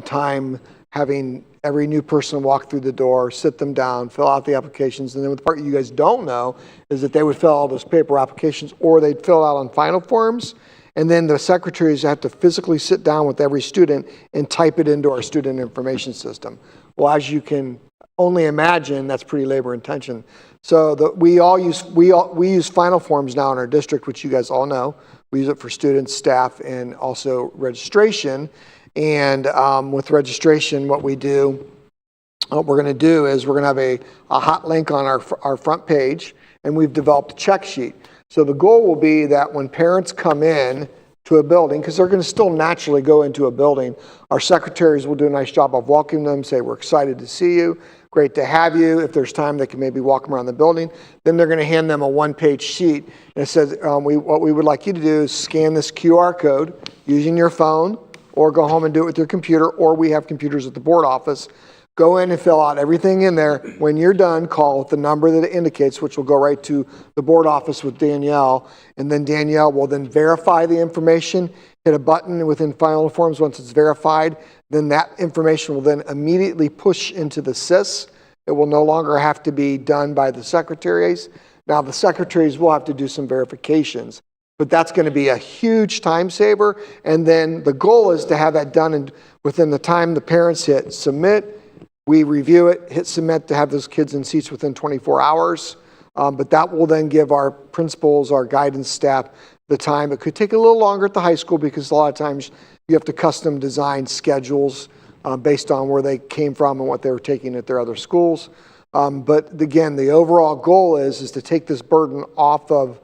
S5: time having every new person walk through the door, sit them down, fill out the applications, and then the part you guys don't know is that they would fill out those paper applications, or they'd fill out on final forms, and then the secretaries have to physically sit down with every student and type it into our student information system. Well, as you can only imagine, that's pretty labor intensive. So we use final forms now in our district, which you guys all know. We use it for students, staff, and also registration. And with registration, what we're going to do is we're going to have a hot link on our front page, and we've developed a check sheet. So the goal will be that when parents come in to a building, because they're going to still naturally go into a building, our secretaries will do a nice job of welcoming them, say, we're excited to see you, great to have you. If there's time, they can maybe walk them around the building. Then they're going to hand them a one-page sheet, and it says, what we would like you to do is scan this QR code using your phone, or go home and do it with your computer, or we have computers at the board office. Go in and fill out everything in there. When you're done, call the number that it indicates, which will go right to the board office with Danielle, and then Danielle will then verify the information, hit a button within final forms. Once it's verified, then that information will then immediately push into the SIS. It will no longer have to be done by the secretaries. Now, the secretaries will have to do some verifications, but that's going to be a huge time saver. And then the goal is to have that done within the time the parents hit submit. We review it, hit submit to have those kids in seats within 24 hours. But that will then give our principals, our guidance staff, the time. It could take a little longer at the high school because a lot of times you have to custom design schedules based on where they came from and what they were taking at their other schools. But again, the overall goal is to take this burden off of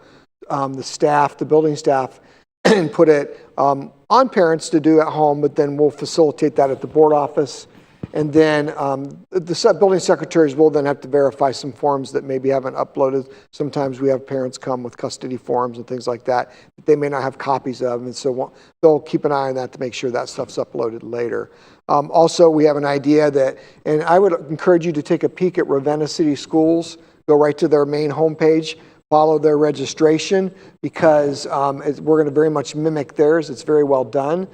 S5: the staff, the building staff, and put it on parents to do at home, but then we'll facilitate that at the board office. And then the building secretaries will then have to verify some forms that maybe haven't uploaded. Sometimes we have parents come with custody forms and things like that they may not have copies of, and so they'll keep an eye on that to make sure that stuff's uploaded later. Also, we have an idea that, and I would encourage you to take a peek at Ravenna City Schools, go right to their main homepage, follow their registration, because we're going to very much mimic theirs. It's very well done.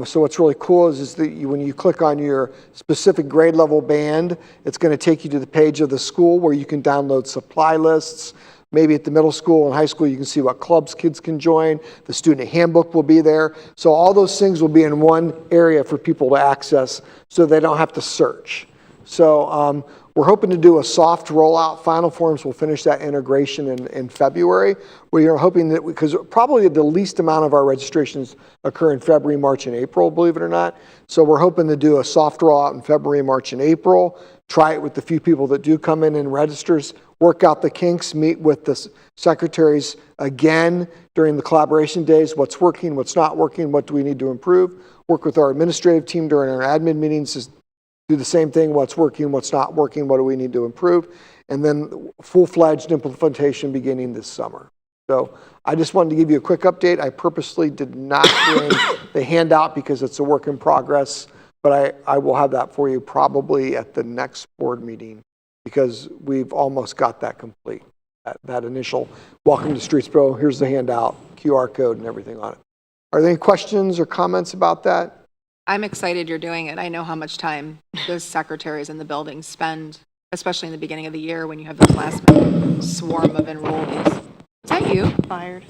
S5: So what's really cool is that when you click on your specific grade level band, it's going to take you to the page of the school where you can download supply lists. Maybe at the middle school and high school, you can see what clubs kids can join. The student handbook will be there. So all those things will be in one area for people to access so they don't have to search. So we're hoping to do a soft rollout. Final Forms will finish that integration in February. We are hoping that, because probably the least amount of our registrations occur in February, March, and April, believe it or not. So we're hoping to do a soft rollout in February, March, and April. Try it with the few people that do come in and registers, work out the kinks, meet with the secretaries again during the collaboration days, what's working, what's not working, what do we need to improve, work with our administrative team during our admin meetings do the same thing, what's working, what's not working, what do we need to improve, and then full-fledged implementation beginning this summer. So I just wanted to give you a quick update. I purposely did not bring the handout because it's a work in progress, but I will have that for you probably at the next board meeting because we've almost got that complete. That initial welcome to Streetsboro, here's the handout, QR code and everything on it. Are there any questions or comments about that?
S3: I'm excited you're doing it. I know how much time those secretaries in the building spend, especially in the beginning of the year when you have this last swarm of enrollees. Is that you?
S4: Fired.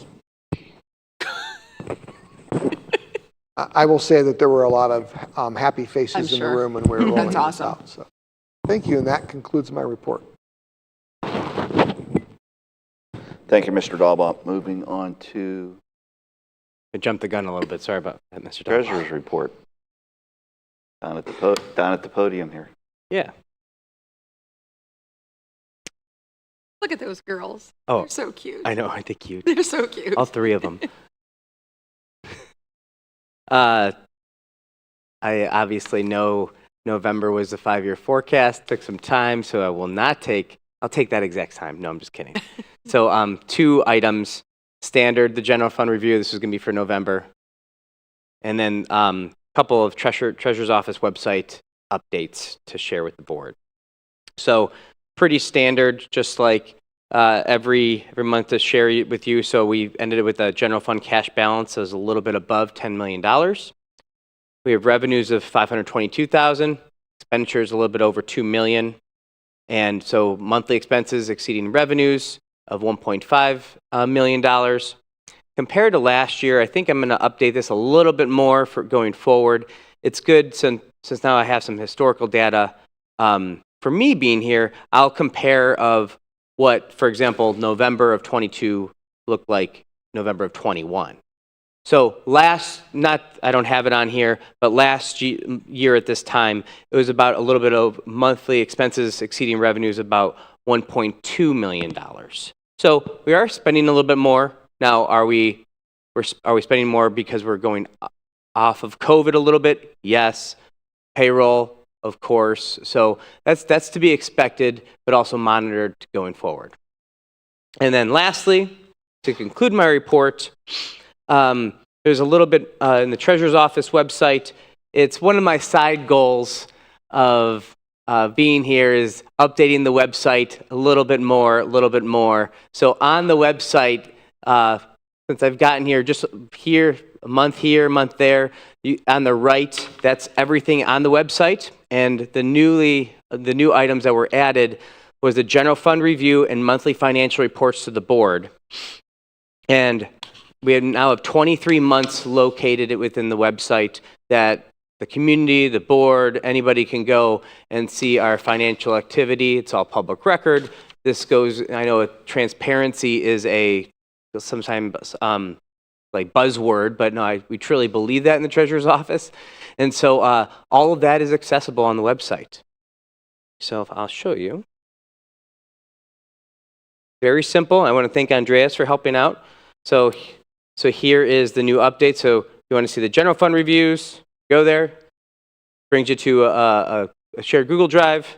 S5: I will say that there were a lot of happy
S3: I'm
S5: faces in the
S3: sure.
S5: room when we were rolling
S3: That's
S5: this
S3: awesome.
S5: out. So, thank you, and that concludes my report.
S1: Thank you, Mr. Dahlbaugh. Moving on to
S2: I jumped the gun a little bit. Sorry about that, Mr. Dahlbaugh.
S1: Treasurer's report. Down at the podium here.
S2: Yeah.
S3: Look at those girls.
S2: Oh,
S3: They're so cute.
S2: I know. I think cute.
S3: They're so cute.
S2: All three of them. I obviously know November was the 5-year forecast. Took some time, so I will not take. I'll take that exact time. No, I'm just kidding. So, 2 items. Standard, the general fund review. This is going to be for November, and then a couple of Treasurer's Office website updates to share with the board. So, pretty standard, just like every month to share with you. So we ended it with a general fund cash balance that was a little bit above $10 million. We have revenues of $522,000, expenditures a little bit over $2 million, and so monthly expenses exceeding revenues of $1.5 million. Compared to last year, I think I'm going to update this a little bit more for going forward. It's good since now I have some historical data. For me being here, I'll compare of what, for example, November of 22 looked like November of 21. So I don't have it on here, but last year at this time, it was about a little bit of monthly expenses exceeding revenues about $1.2 million. So we are spending a little bit more. Now, are we spending more because we're going off of COVID a little bit? Yes. Payroll, of course. So that's to be expected, but also monitored going forward. And then lastly, to conclude my report, there's a little bit in the Treasurer's Office website. It's one of my side goals of being here is updating the website a little bit more. So on the website, since I've gotten here, just here, a month there, on the right, that's everything on the website. And the new items that were added was the general fund review and monthly financial reports to the board. And we now have 23 months located within the website that the community, the board, anybody can go and see our financial activity. It's all public record. This goes, I know transparency is sometimes like buzzword, but no, we truly believe that in the Treasurer's Office. And so all of that is accessible on the website. So if I'll show you. Very simple. I want to thank Andreas for helping out. So here is the new update. So if you want to see the general fund reviews, go there. Brings you to a shared Google Drive.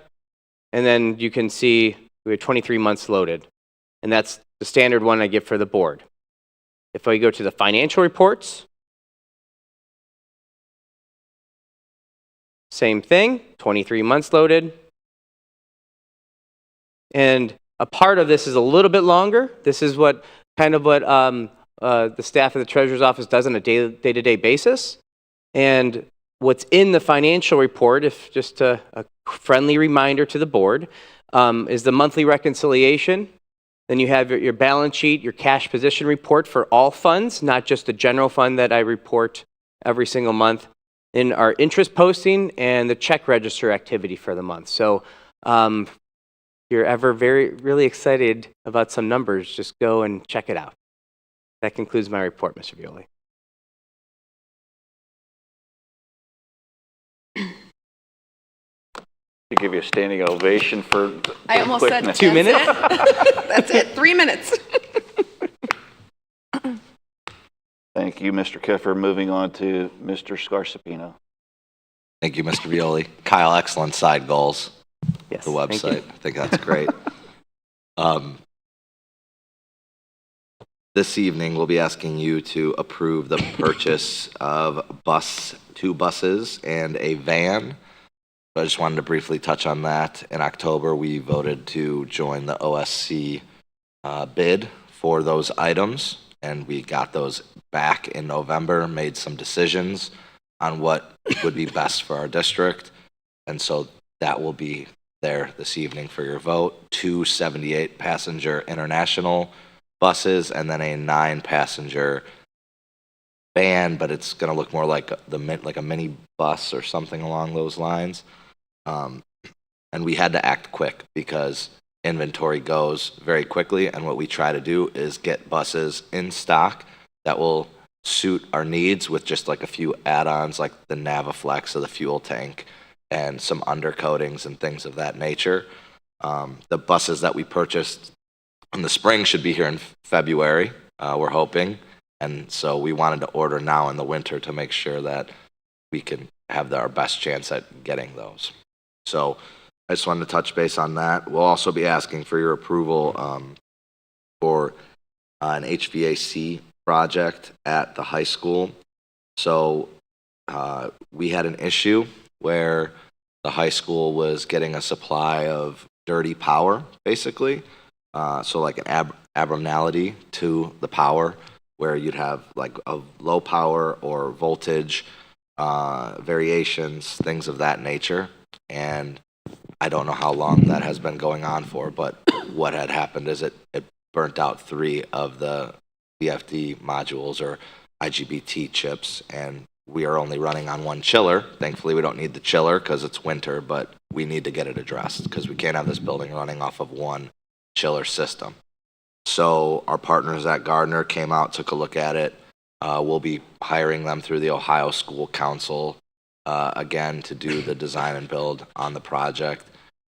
S2: And then you can see we have 23 months loaded. And that's the standard one I give for the board. If I go to the financial reports, same thing, 23 months loaded. And a part of this is a little bit longer. This is what the staff of the Treasurer's Office does on a day-to-day basis. And what's in the financial report, if just a friendly reminder to the board, is the monthly reconciliation. Then you have your balance sheet, your cash position report for all funds, not just the general fund that I report every single month, in our interest posting and the check register activity for the month. So if you're ever really excited about some numbers, just go and check it out. That concludes my report, Mr. Violi.
S1: To give you a standing ovation for
S3: I almost said
S1: quickness.
S2: 2 minutes?
S3: That's it. 3 minutes.
S1: Thank you, Mr. Kiffer. Moving on to Mr. Scarsapino.
S8: Thank you, Mr. Violi. Kyle, excellent side goals.
S2: Yes.
S8: The
S2: thank you.
S8: website. I think that's great. This evening, we'll be asking you to approve the purchase of two buses and a van. I just wanted to briefly touch on that. In October, we voted to join the OSC bid for those items, and we got those back in November, made some decisions on what would be best for our district, and so that will be there this evening for your vote. 2 78-passenger international buses and then a 9-passenger van, but it's going to look more like a mini bus or something along those lines. And we had to act quick because inventory goes very quickly, and what we try to do is get buses in stock that will suit our needs with just like a few add-ons like the Navaflex of the fuel tank and some undercoatings and things of that nature. The buses that we purchased in the spring should be here in February, we're hoping. And so we wanted to order now in the winter to make sure that we can have our best chance at getting those. So I just wanted to touch base on that. We'll also be asking for your approval for an HVAC project at the high school. So we had an issue where the high school was getting a supply of dirty power, basically. So like an abnormality to the power, where you'd have like a low power or voltage variations, things of that nature. And I don't know how long that has been going on for, but what had happened is it burnt out 3 of the VFD modules or IGBT chips, and we are only running on 1 chiller. Thankfully, we don't need the chiller because it's winter, but we need to get it addressed because we can't have this building running off of 1 chiller system. So our partners at Gardner came out, took a look at it. We'll be hiring them through the Ohio School Council again to do the design and build on the project.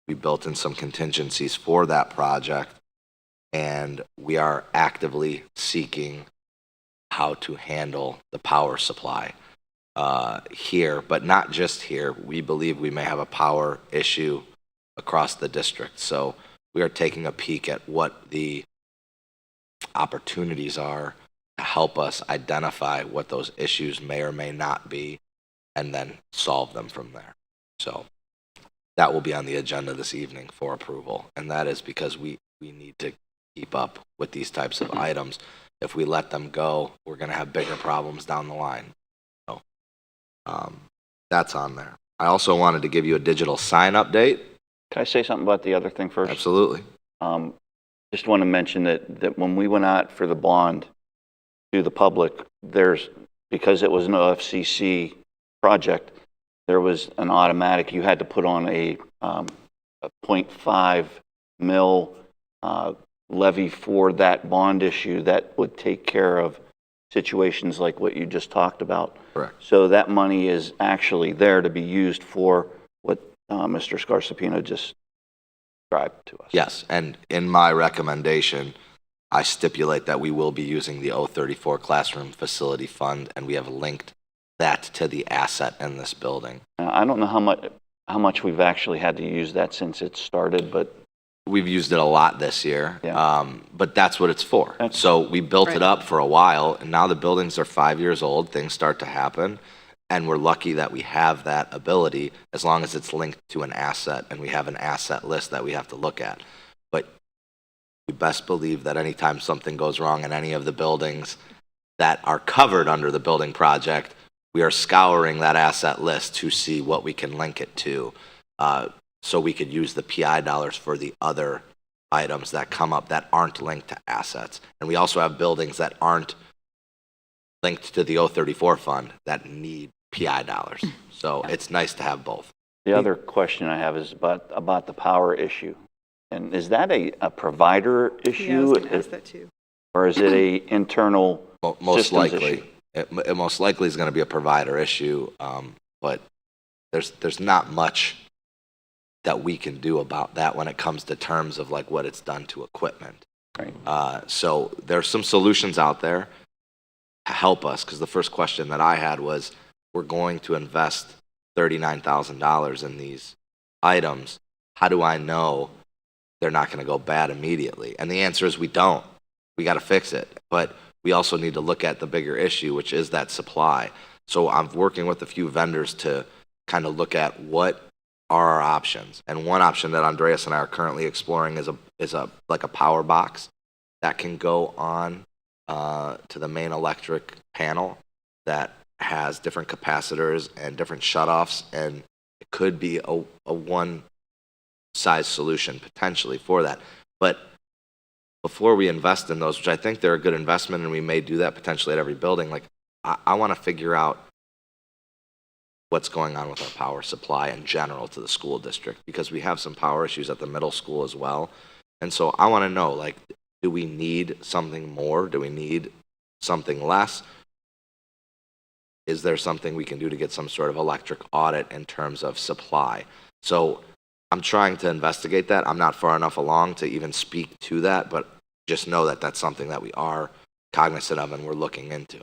S8: We built in some contingencies for that project, and we are actively seeking how to handle the power supply here, but not just here. We believe we may have a power issue across the district. So we are taking a peek at what the opportunities are to help us identify what those issues may or may not be and then solve them from there. So that will be on the agenda this evening for approval. And that is because we need to keep up with these types of items. If we let them go, we're going to have bigger problems down the line. So that's on there. I also wanted to give you a digital sign update.
S1: Can I say something about the other thing first?
S8: Absolutely.
S1: Just want to mention that when we went out for the bond to the public, because it was an OFCC project, there was an automatic, you had to put on a 0.5 mil levy for that bond issue that would take care of situations like what you just talked about.
S8: Correct.
S1: So that money is actually there to be used for what Mr. Scarsapino just described to us.
S8: Yes, and in my recommendation, I stipulate that we will be using the 034 Classroom Facility Fund, and we have linked that to the asset in this building.
S1: I don't know how much we've actually had to use that since it started, but
S8: we've used it a lot this year.
S1: Yeah.
S8: But that's what it's for. So we built it up for a while, and now the buildings are 5 years old. Things start to happen, and we're lucky that we have that ability as long as it's linked to an asset, and we have an asset list that we have to look at. But we best believe that anytime something goes wrong in any of the buildings that are covered under the building project, we are scouring that asset list to see what we can link it to, so we could use the PI dollars for the other items that come up that aren't linked to assets. And we also have buildings that aren't linked to the 034 fund that need PI dollars. So it's nice to have both.
S1: the other question I have is about the power issue. And is that a provider issue?
S4: Yeah, I was going to ask that too.
S1: Or is it a internal
S8: Most
S1: systems
S8: likely.
S1: issue?
S8: It most likely is going to be a provider issue, but there's not much that we can do about that when it comes to terms of like what it's done to equipment.
S1: Right.
S8: So there's some solutions out there to help us, because the first question that I had was, we're going to invest $39,000 in these items, how do I know they're not going to go bad immediately? And the answer is we don't. We got to fix it. But we also need to look at the bigger issue, which is that supply. So I'm working with a few vendors to kind of look at what are our options. And one option that Andreas and I are currently exploring is a like a power box that can go on to the main electric panel that has different capacitors and different shutoffs, and it could be a one size solution potentially for that. But before we invest in those, which I think they're a good investment and we may do that potentially at every building, like I want to figure out what's going on with our power supply in general to the school district, because we have some power issues at the middle school as well. And so I want to know, like, do we need something more? Do we need something less? Is there something we can do to get some sort of electric audit in terms of supply? So I'm trying to investigate that. I'm not far enough along to even speak to that, but just know that that's something that we are cognizant of and we're looking into.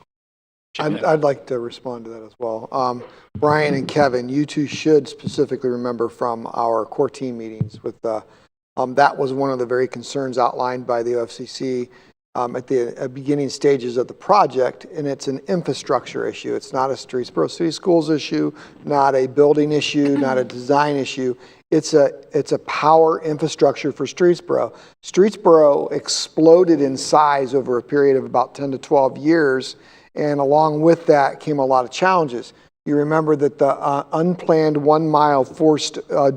S5: I'd like to respond to that as well. Brian and Kevin, you two should specifically remember from our core team meetings with that was one of the very concerns outlined by the OFCC at the beginning stages of the project, and it's an infrastructure issue. It's not a Streetsboro City Schools issue, not a building issue, not a design issue. It's a power infrastructure for Streetsboro. Streetsboro exploded in size over a period of about 10 to 12 years, and along with that came a lot of challenges. You remember that the unplanned 1 mile forced sewer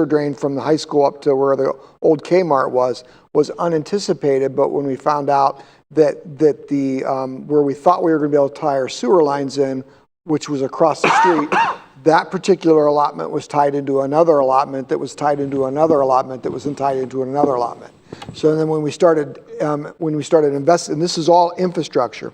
S5: drain from the high school up to where the old Kmart was unanticipated, but when we found out that the where we thought we were going to be able to tie our sewer lines in, which was across the street, that particular allotment was tied into another allotment that was tied into another allotment that was tied into another allotment. So then when we started investing, and this is all infrastructure,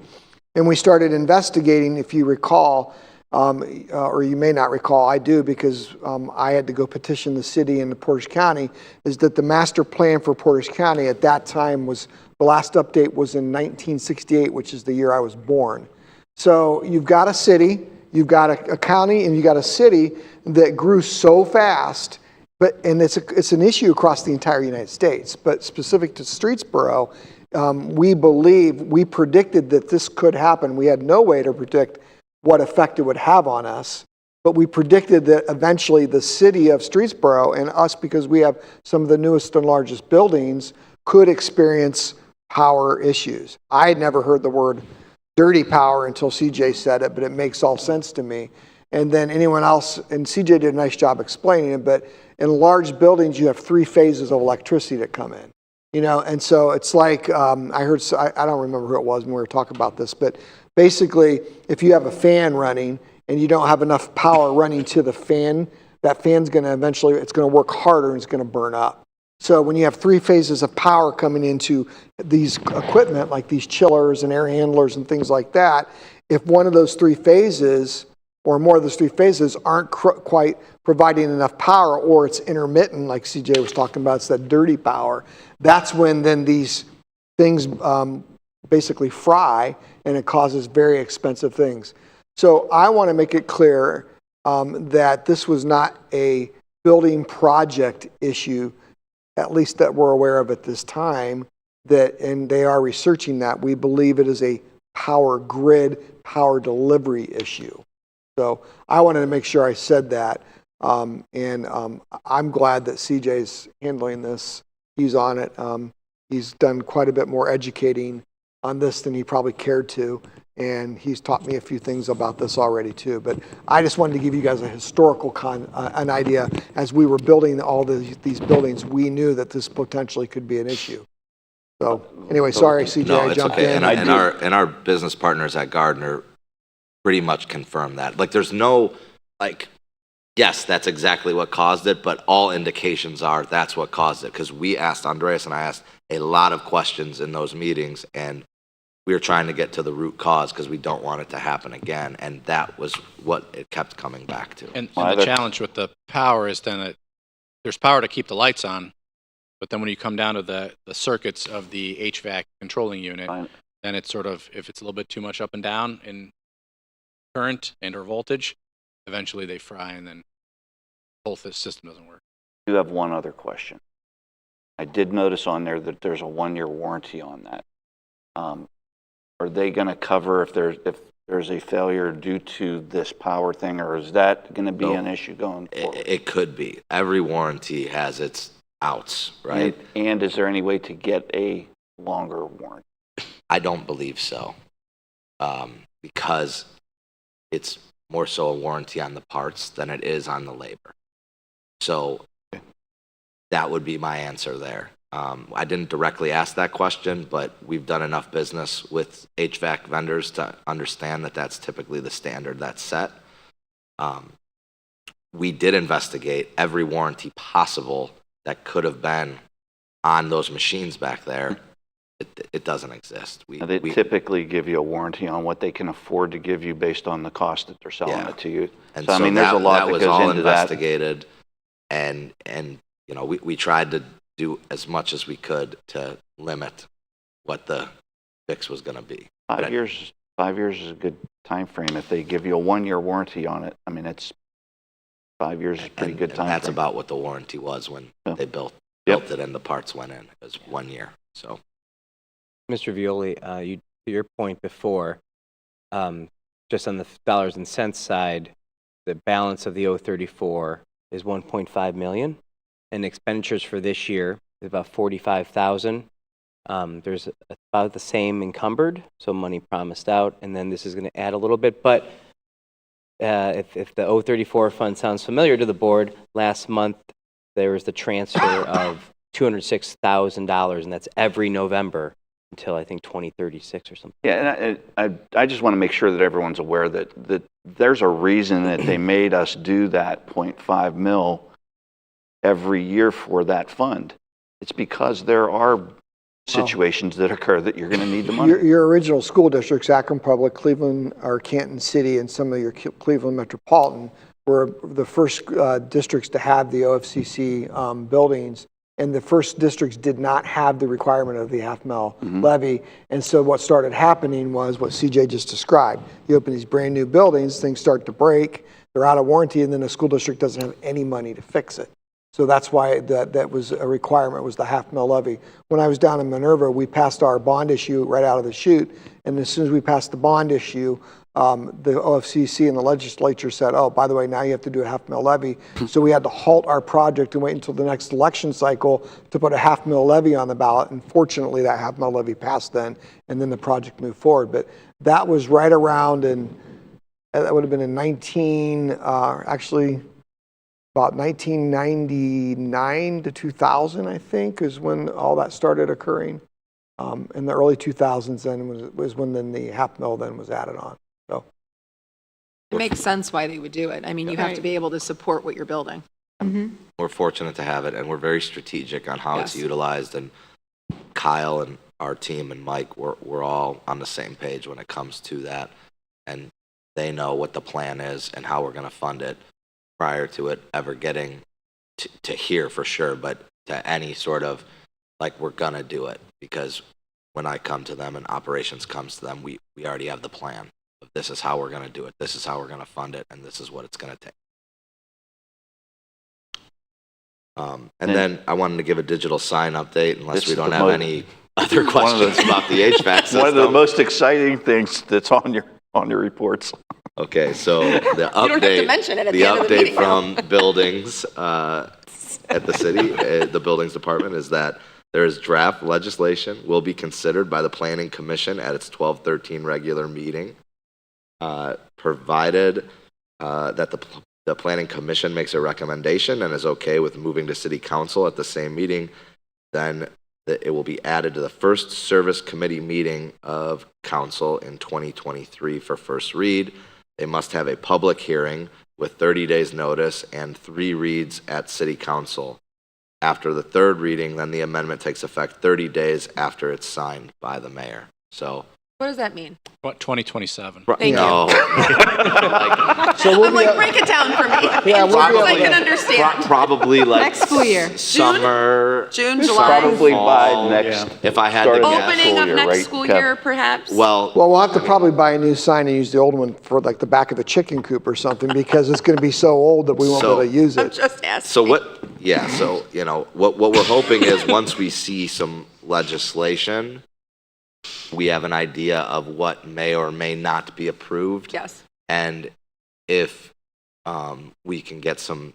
S5: and we started investigating, if you recall, or you may not recall, I do, because I had to go petition the city and the Portage County, is that the master plan for Portage County at that time was, the last update was in 1968, which is the year I was born. So you've got a city, you've got a county, and you've got a city that grew so fast, and it's an issue across the entire United States, but specific to Streetsboro, we predicted that this could happen. We had no way to predict what effect it would have on us, but we predicted that eventually the city of Streetsboro and us, because we have some of the newest and largest buildings, could experience power issues. I had never heard the word dirty power until CJ said it, but it makes all sense to me. And then anyone else, and CJ did a nice job explaining it, but in large buildings, you have 3 phases of electricity that come in. You know, and so it's like, I don't remember who it was when we were talking about this, but basically, if you have a fan running and you don't have enough power running to the fan, that fan's going to eventually, it's going to work harder and it's going to burn up. So when you have 3 phases of power coming into these equipment, like these chillers and air handlers and things like that, if one of those 3 phases or more of those 3 phases aren't quite providing enough power, or it's intermittent, like CJ was talking about, it's that dirty power, that's when then these things basically fry, and it causes very expensive things. So I want to make it clear that this was not a building project issue, at least that we're aware of at this time, and they are researching that. We believe it is a power grid, power delivery issue. So I wanted to make sure I said that, and I'm glad that CJ's handling this. He's on it. He's done quite a bit more educating on this than he probably cared to, and he's taught me a few things about this already too. But I just wanted to give you guys a historical an idea. As we were building all these buildings, we knew that this potentially could be an issue. So anyway, sorry, CJ,
S8: No,
S5: I
S8: it's
S5: jumped
S8: okay.
S5: in.
S8: And our business partners at Gardner pretty much confirm that. Like, there's no, like, yes, that's exactly what caused it, but all indications are that's what caused it. Because we asked, Andreas and I asked a lot of questions in those meetings, and we were trying to get to the root cause because we don't want it to happen again. And that was what it kept coming back to.
S16: And the challenge with the power is then there's power to keep the lights on, but then when you come down to the circuits of the HVAC controlling unit, then it's sort of, if it's a little bit too much up and down in current and or voltage, eventually they fry and then the whole system doesn't work.
S1: I do have one other question. I did notice on there that there's a 1-year warranty on that. Are they going to cover if there's a failure due to this power thing, or is that going to be an issue going forward?
S8: It could be. Every warranty has its outs, right?
S1: And is there any way to get a longer warranty?
S8: I don't believe so, because it's more so a warranty on the parts than it is on the labor. So that would be my answer there. I didn't directly ask that question, but we've done enough business with HVAC vendors to understand that that's typically the standard that's set. We did investigate every warranty possible that could have been on those machines back there. It doesn't exist.
S1: They typically give you a warranty on what they can afford to give you based on the cost that they're selling it to you.
S8: And
S1: so I mean, there's a lot that
S8: was
S1: goes
S8: all
S1: into that.
S8: investigated, and you know, we tried to do as much as we could to limit what the fix was going to be.
S1: 5 years. 5 years is a good time frame. If they give you a 1-year warranty on it, I mean, it's 5 years is a pretty good time.
S8: And that's
S1: frame.
S8: about what the warranty was when they built it and the parts went in. It was 1 year. So,
S2: Mr. Violi, to your point before, just on the dollars and cents side, the balance of the 034 is 1.5 million, and expenditures for this year is about 45,000. There's about the same encumbered, so money promised out, and then this is going to add a little bit. But if the 034 fund sounds familiar to the board, last month there was the transfer of $206,000, and that's every November until I think 2036 or something.
S1: Yeah, and I just want to make sure that everyone's aware that there's a reason that they made us do that 0.5 mil every year for that fund. It's because there are situations that occur that you're going to need the money.
S5: Your original school districts, Akron Public, Cleveland, or Canton City, and some of your Cleveland Metropolitan were the first districts to have the OFCC buildings. And the first districts did not have the requirement of the half-mil levy. And so what started happening was what CJ just described. You open these brand new buildings, things start to break, they're out of warranty, and then the school district doesn't have any money to fix it. So that's why that was a requirement, was the half-mil levy. When I was down in Minerva, we passed our bond issue right out of the chute. And as soon as we passed the bond issue, the OFCC and the legislature said, oh, by the way, now you have to do a half-mil levy. So we had to halt our project and wait until the next election cycle to put a half-mil levy on the ballot. And fortunately, that half-mil levy passed then, and then the project moved forward. But that was right around that would have been in about 1999 to 2000, I think, is when all that started occurring. In the early 2000s then was when then the half-mil then was added on. So
S3: It makes sense why they would do it. I mean, you have to be able to support what you're building.
S8: we're fortunate to have it, and we're very strategic on how it's
S3: Yes.
S8: utilized. And Kyle and our team and Mike, we're all on the same page when it comes to that. And they know what the plan is and how we're going to fund it prior to it ever getting to here for sure, but to any sort of, like, we're going to do it. Because when I come to them and operations comes to them, we already have the plan. This is how we're going to do it. This is how we're going to fund it. And this is what it's going to take. And then I wanted to give a digital sign update, unless we don't have any other questions about the HVAC system.
S1: One of the most exciting things that's on your reports.
S8: Okay, so the update,
S3: You don't have to mention it at the end of the meeting.
S8: from buildings at the city, the buildings department, is that there is draft legislation will be considered by the Planning Commission at its 12/13 regular meeting, provided that the Planning Commission makes a recommendation and is okay with moving to City Council at the same meeting. Then it will be added to the first Service Committee meeting of Council in 2023 for first read. They must have a public hearing with 30 days notice and 3 reads at City Council. After the 3rd reading, then the amendment takes effect 30 days after it's signed by the mayor. So
S3: What does that mean?
S16: What, 2027?
S3: Thank you.
S8: No.
S5: So we'll
S3: I'm
S5: be,
S3: like, break it down for me.
S5: Yeah, we'll be
S3: I
S5: able
S3: can
S5: to-
S3: understand.
S8: Probably like
S4: Next school year.
S8: summer.
S3: June, July.
S1: Probably by
S8: Fall,
S1: next.
S8: If I had
S1: start
S8: to
S1: of
S8: guess.
S3: Opening of
S1: year,
S3: next
S1: right,
S3: school
S1: Kev?
S3: year, perhaps?
S8: Well,
S5: we'll have to probably buy a new sign and use the old one for like the back of a chicken coop or something because it's going to be so old that we won't be able to use
S3: I'm
S5: it.
S3: just asking.
S8: so what, yeah, so, you know, what we're hoping is once we see some legislation, we have an idea of what may or may not be approved.
S3: Yes.
S8: And if we can get some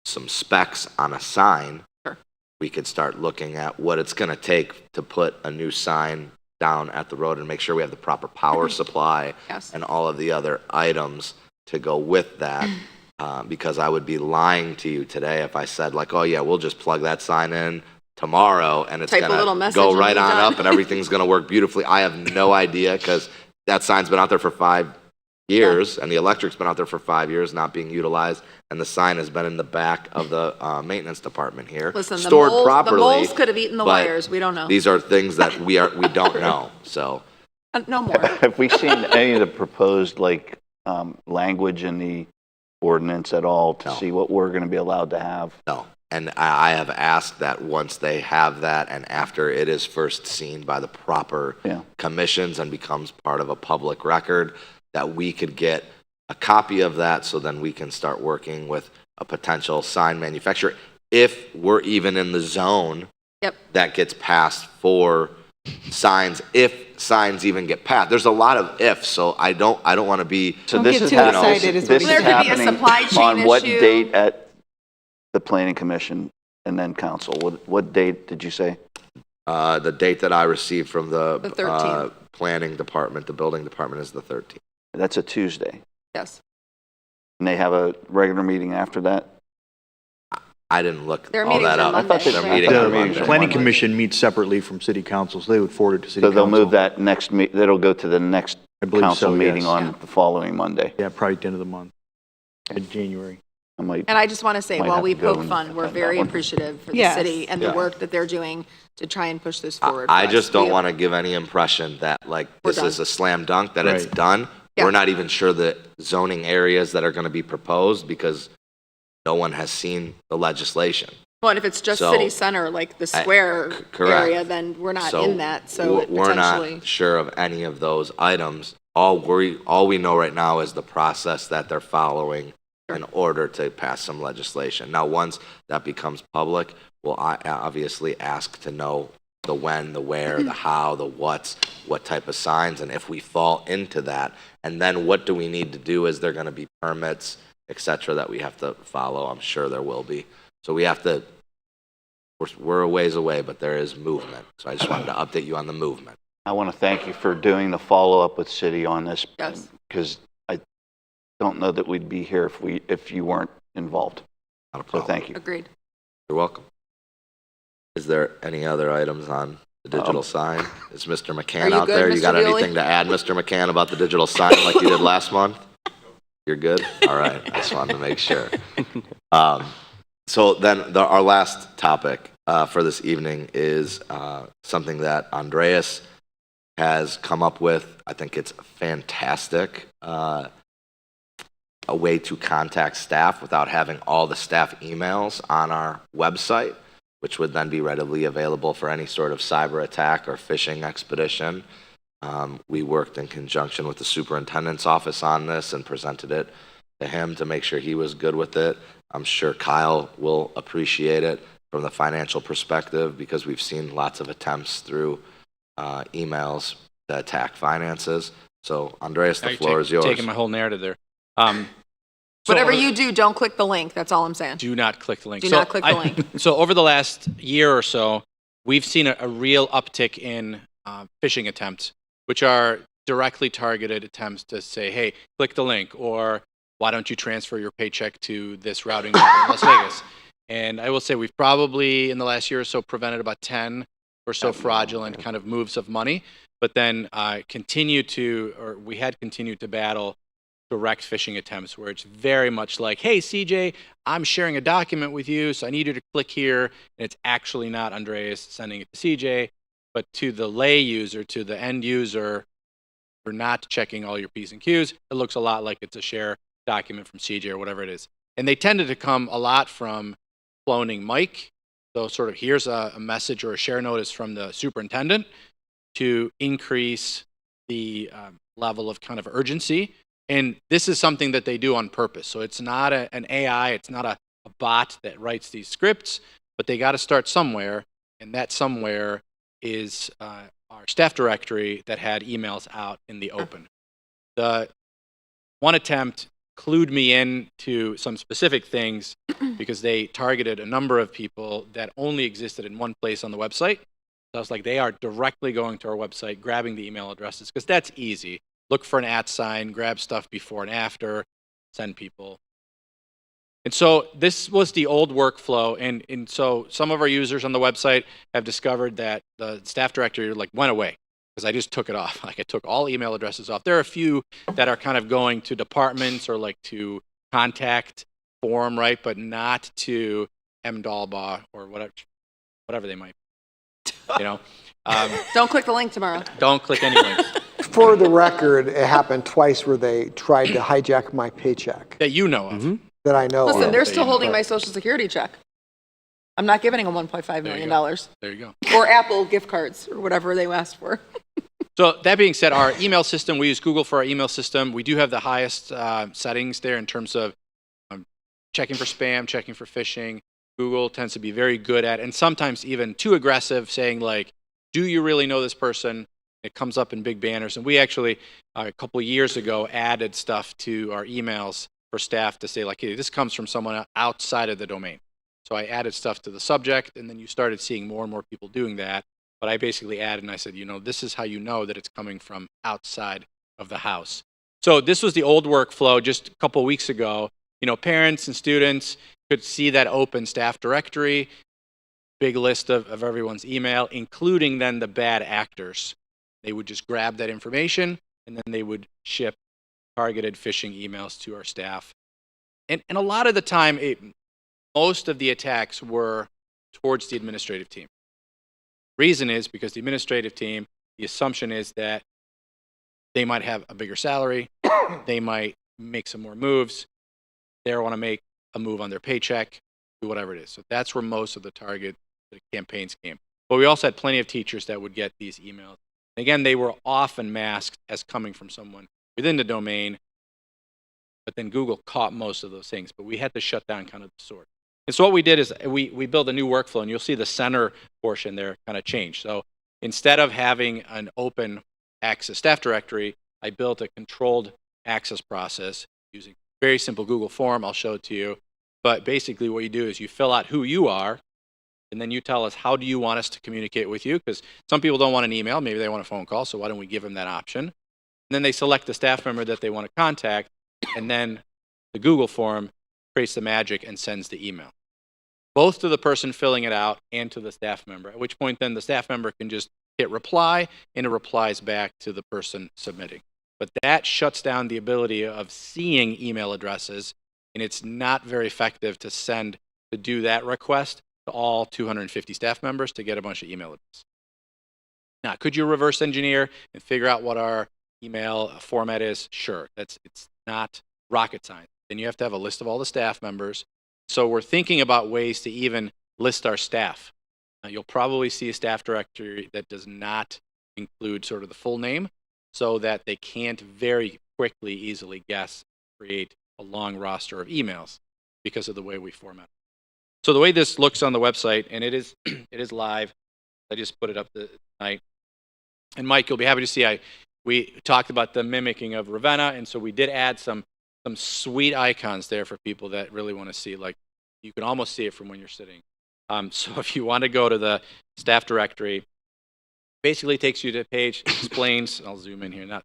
S8: specs on a sign,
S3: Sure.
S8: we could start looking at what it's going to take to put a new sign down at the road and make sure we have the proper power supply
S3: Yes.
S8: and all of the other items to go with that. Because I would be lying to you today if I said like, oh yeah, we'll just plug that sign in tomorrow and it's
S3: Type a little
S8: going to
S3: message
S8: go
S3: and
S8: right
S3: be
S8: on
S3: done.
S8: up and everything's going to work beautifully. I have no idea because that sign's been out there for 5 years and the electric's been out there for 5 years not being utilized and the sign has been in the back of the maintenance department here,
S3: Listen,
S8: stored
S3: the
S8: properly.
S3: moles could have eaten the
S8: but
S3: wires. We don't know.
S8: These are things that we don't know. So
S3: No more.
S1: Have we seen any of the proposed, like, language in the ordinance at all to
S8: No.
S1: see what we're going to be allowed to have?
S8: no. And I have asked that once they have that and after it is first seen by the proper
S1: Yeah.
S8: commissions and becomes part of a public record, that we could get a copy of that so then we can start working with a potential sign manufacturer. If we're even in the zone
S3: Yep.
S8: that gets passed for signs, if signs even get passed. There's a lot of ifs, so I don't want to be.
S5: So this is happening.
S1: This
S3: There
S1: is
S3: could be a
S1: happening
S3: supply chain
S1: on what
S3: issue.
S1: date at the planning commission and then council? What date did you say?
S8: The date that I received from
S3: The 13th.
S8: planning department, the building department, is the 13th.
S1: That's a Tuesday.
S3: Yes.
S1: And they have a regular meeting after that?
S8: I didn't look
S3: Their
S8: all
S3: meetings
S8: that
S3: are
S8: up.
S3: Monday. I thought
S8: Their
S3: they-
S8: meeting
S1: I
S8: on
S1: thought their
S8: Monday.
S1: meetings
S7: Planning
S1: Monday.
S7: Commission meets separately from City Council, so they would forward it to City
S1: So
S7: Council.
S1: they'll move that next, that'll go to the next
S7: I believe
S1: council
S7: so,
S1: meeting
S7: yes.
S1: on
S3: Yeah.
S1: the following Monday.
S7: Yeah, probably at the end of the month, in January.
S1: I might,
S3: And I just want to say,
S1: Might
S3: while
S1: have
S3: we
S1: to go
S3: poke
S1: and
S3: fun, we're
S1: attend that
S3: very
S1: one.
S3: appreciative for the
S4: Yes.
S3: city and the
S8: Yeah.
S3: work that they're doing to try and push this forward.
S8: I
S3: for us.
S8: just don't
S3: We-
S8: want to give any impression that like
S3: We're
S8: this is
S3: done.
S8: a slam dunk, that it's
S7: Right.
S8: done.
S3: Yeah.
S8: We're not even sure the zoning areas that are going to be proposed because no one has seen the legislation.
S3: Well, and if it's just
S8: So,
S3: city center, like the square
S8: correct.
S3: area, then we're not in that, so it
S8: we're
S3: potentially.
S8: not sure of any of those items. All we know right now is the process that they're following in order to pass some legislation. Now, once that becomes public, we'll obviously ask to know the when, the where, the how, the what's, what type of signs, and if we fall into that. And then what do we need to do? Is there going to be permits, et cetera, that we have to follow? I'm sure there will be. So we have to, we're a ways away, but there is movement. So I just wanted to update you on the movement.
S1: I want to thank you for doing the follow-up with city on this.
S3: Yes.
S1: Because I don't know that we'd be here if you weren't involved.
S8: Not a
S1: So
S8: problem.
S1: thank you.
S3: Agreed.
S8: You're welcome. Is there any other items on the digital sign? Is Mr.
S3: Are
S8: McCann
S3: you
S8: out
S3: good,
S8: there? You
S3: Mr.
S8: got
S3: Bewley?
S8: anything to add, Mr. McCann, about the digital sign like you did last month? You're good? All right. I just wanted to make sure. So then our last topic for this evening is something that Andreas has come up with. I think it's fantastic. A way to contact staff without having all the staff emails on our website, which would then be readily available for any sort of cyber attack or phishing expedition. We worked in conjunction with the superintendent's office on this and presented it to him to make sure he was good with it. I'm sure Kyle will appreciate it from the financial perspective because we've seen lots of attempts through emails to attack finances. So, Andreas, the floor is yours.
S16: Taking my whole narrative there.
S3: Whatever you do, don't click the link. That's all I'm saying.
S16: Do not click the link.
S3: Do not click the link.
S16: So over the last year or so, we've seen a real uptick in phishing attempts, which are directly targeted attempts to say, hey, click the link, or why don't you transfer your paycheck to this routing number in Las Vegas? And I will say we've probably, in the last year or so, prevented about 10 or so fraudulent kind of moves of money, but then we had continued to battle direct phishing attempts where it's very much like, hey, CJ, I'm sharing a document with you, so I need you to click here. And it's actually not Andreas sending it to CJ, but to the lay user, to the end user you're not checking all your P's and Q's. It looks a lot like it's a share document from CJ or whatever it is. And they tended to come a lot from cloning Mike. So sort of here's a message or a share notice from the superintendent to increase the level of kind of urgency. And this is something that they do on purpose. So it's not an AI, it's not a bot that writes these scripts, but they got to start somewhere. And that somewhere is our staff directory that had emails out in the open. The one attempt clued me in to some specific things because they targeted a number of people that only existed in one place on the website. So I was like, they are directly going to our website, grabbing the email addresses, because that's easy. Look for an @ sign, grab stuff before and after, send people. And so this was the old workflow. And so some of our users on the website have discovered that the staff directory like went away because I just took it off. Like I took all email addresses off. There are a few that are kind of going to departments or like to contact form, right? But not to MDalbaugh or whatever they might be, you know?
S3: Don't click the link tomorrow.
S16: Don't click any links.
S5: For the record, it happened twice where they tried to hijack my paycheck
S16: That you know of.
S5: that I know
S3: Listen,
S5: of.
S3: they're still holding my Social Security check. I'm not giving them $1.5 million.
S16: There you go.
S3: Or Apple gift cards or whatever they asked for.
S16: So that being said, our email system, we use Google for our email system. We do have the highest settings there in terms of checking for spam, checking for phishing. Google tends to be very good at, and sometimes even too aggressive, saying like, do you really know this person? It comes up in big banners. And we actually, a couple of years ago, added stuff to our emails for staff to say like, hey, this comes from someone outside of the domain. So I added stuff to the subject, and then you started seeing more and more people doing that. But I basically added, and I said, you know, this is how you know that it's coming from outside of the house. So this was the old workflow just a couple of weeks ago. You know, parents and students could see that open staff directory, big list of everyone's email, including then the bad actors. They would just grab that information, and then they would ship targeted phishing emails to our staff. And a lot of the time, most of the attacks were towards the administrative team. Reason is because the administrative team, the assumption is that they might have a bigger salary, they might make some more moves, they want to make a move on their paycheck, do whatever it is. So that's where most of the target campaigns came. But we also had plenty of teachers that would get these emails. And again, they were often masked as coming from someone within the domain, but then Google caught most of those things. But we had to shut down kind of the sort. And so what we did is we built a new workflow, and you'll see the center portion there kind of change. So instead of having an open access staff directory, I built a controlled access process using very simple Google form. I'll show it to you. But basically what you do is you fill out who you are, and then you tell us how do you want us to communicate with you, because some people don't want an email, maybe they want a phone call, so why don't we give them that option? And then they select the staff member that they want to contact, and then the Google form creates the magic and sends the email, both to the person filling it out and to the staff member, at which point then the staff member can just hit reply, and it replies back to the person submitting. But that shuts down the ability of seeing email addresses, and it's not very effective to do that request to all 250 staff members to get a bunch of email addresses. Now, could you reverse engineer and figure out what our email format is? Sure, it's not rocket science. Then you have to have a list of all the staff members. So we're thinking about ways to even list our staff. You'll probably see a staff directory that does not include sort of the full name, so that they can't very quickly, easily create a long roster of emails because of the way we format. So the way this looks on the website, and it is live. I just put it up tonight. And Mike, you'll be happy to see we talked about the mimicking of Ravenna, and so we did add some sweet icons there for people that really want to see. Like, you can almost see it from when you're sitting. So if you want to go to the staff directory, basically takes you to a page, explains, I'll zoom in here,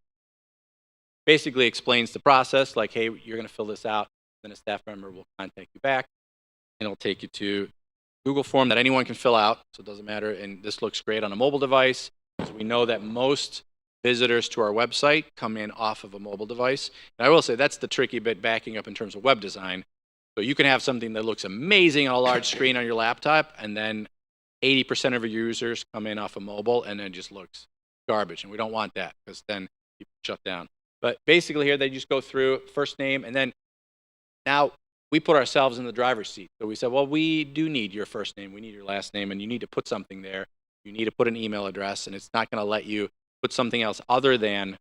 S16: basically explains the process, like, hey, you're going to fill this out, then a staff member will contact you back, and it'll take you to Google form that anyone can fill out, so it doesn't matter, and this looks great on a mobile device, because we know that most visitors to our website come in off of a mobile device. And I will say that's the tricky bit backing up in terms of web design. So you can have something that looks amazing on a large screen on your laptop, and then 80% of your users come in off of mobile, and then it just looks garbage. And we don't want that, because then people shut down. But basically here, they just go through first name, and then now we put ourselves in the driver's seat. So we said, well, we do need your first name, we need your last name, and you need to put something there. You need to put an email address, and it's not going to let you put something else other than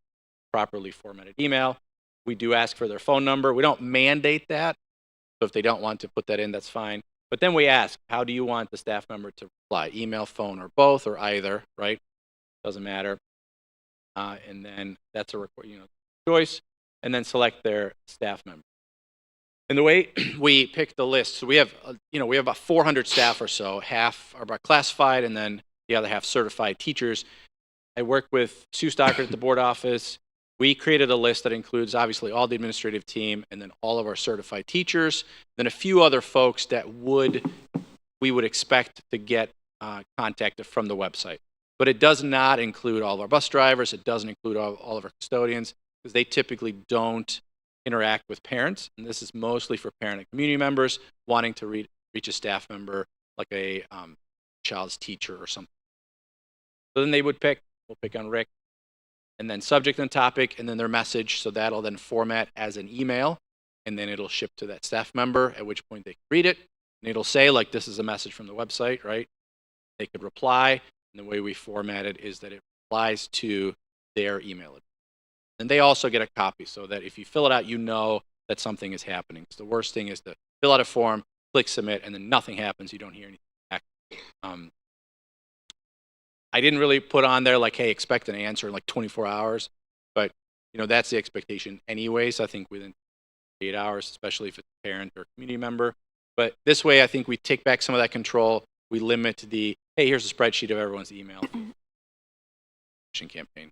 S16: properly formatted email. We do ask for their phone number. We don't mandate that. So if they don't want to put that in, that's fine. But then we ask, how do you want the staff member to reply? Email, phone, or both, or either, right? Doesn't matter. And then that's a choice, and then select their staff member. And the way we pick the list, so we have about 400 staff or so. Half are about classified, and then the other half certified teachers. I work with Sue Stockard at the board office. We created a list that includes obviously all the administrative team, and then all of our certified teachers, then a few other folks that we would expect to get contacted from the website. But it does not include all of our bus drivers. It doesn't include all of our custodians, because they typically don't interact with parents. And this is mostly for parent and community members wanting to reach a staff member, like a child's teacher or something. So then we'll pick on Rick, and then subject and topic, and then their message. So that'll then format as an email, and then it'll ship to that staff member, at which point they can read it. And it'll say, like, this is a message from the website, right? They could reply. And the way we format it is that it replies to their email address. And they also get a copy, so that if you fill it out, you know that something is happening. The worst thing is to fill out a form, click submit, and then nothing happens. You don't hear anything back. I didn't really put on there like, hey, expect an answer in like 24 hours. But, that's the expectation anyways. I think within 8 hours, especially if it's a parent or community member. But this way, I think we take back some of that control. We limit hey, here's a spreadsheet of everyone's email campaign.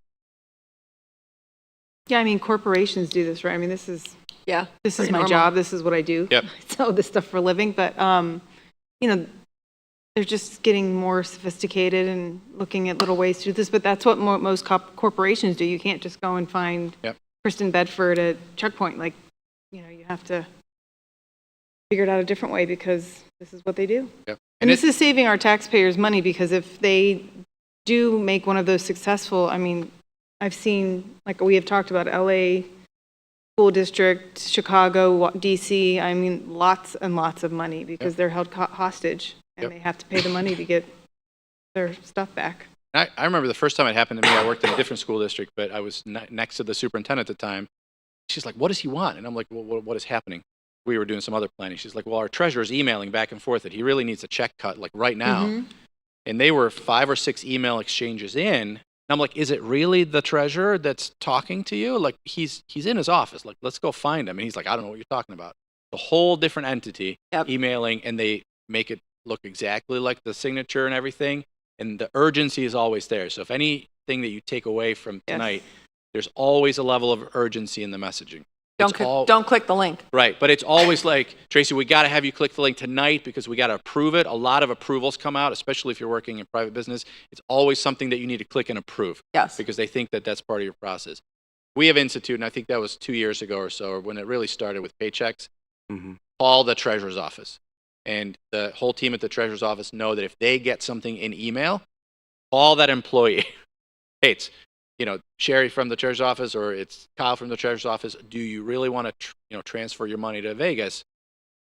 S4: Yeah, I mean, corporations do this, right? I mean, this is my
S3: normal.
S4: job. This is what I do.
S16: Yep.
S4: I sell this stuff for a living, but, they're just getting more sophisticated and looking at little ways to do this, but that's what most corporations do. You can't just go and find Kristen Bedford at Checkpoint. Like, you have to figure it out a different way, because this is what they do.
S16: Yep.
S4: And this is saving our taxpayers money, because if they do make one of those successful, I mean, I've seen, like we have talked about, LA school district, Chicago, DC, I mean, lots and lots of money, because they're held hostage, and they have to pay the money to get their stuff back.
S16: I remember the first time it happened to me. I worked in a different school district, but I was next to the superintendent at the time. She's like, what does he want? And I'm like, well, what is happening? We were doing some other planning. She's like, well, our treasurer's emailing back and forth that he really needs a check cut, like right now.
S4: Mm-hmm.
S16: And they were 5 or 6 email exchanges in. And I'm like, is it really the treasurer that's talking to you? Like, he's in his office. Like, let's go find him. And he's like, I don't know what you're talking about. A whole different entity emailing, and they make it look exactly like the signature and everything. And the urgency is always there. So if anything that you take away from tonight, there's always a level of urgency in the messaging.
S3: Don't click the link.
S16: Right, but it's always like, Tracy, we got to have you click the link tonight because we got to approve it. A lot of approvals come out, especially if you're working in private business. It's always something that you need to click and approve.
S3: Yes.
S16: Because they think that that's part of your process. We have instituted, and I think that was 2 years ago or so, or when it really started with paychecks, call the treasurer's office. And the whole team at the treasurer's office know that if they get something in email, call that employee. Hey, it's Sherry from the treasurer's office, or it's Kyle from the treasurer's office. Do you really want to transfer your money to Vegas?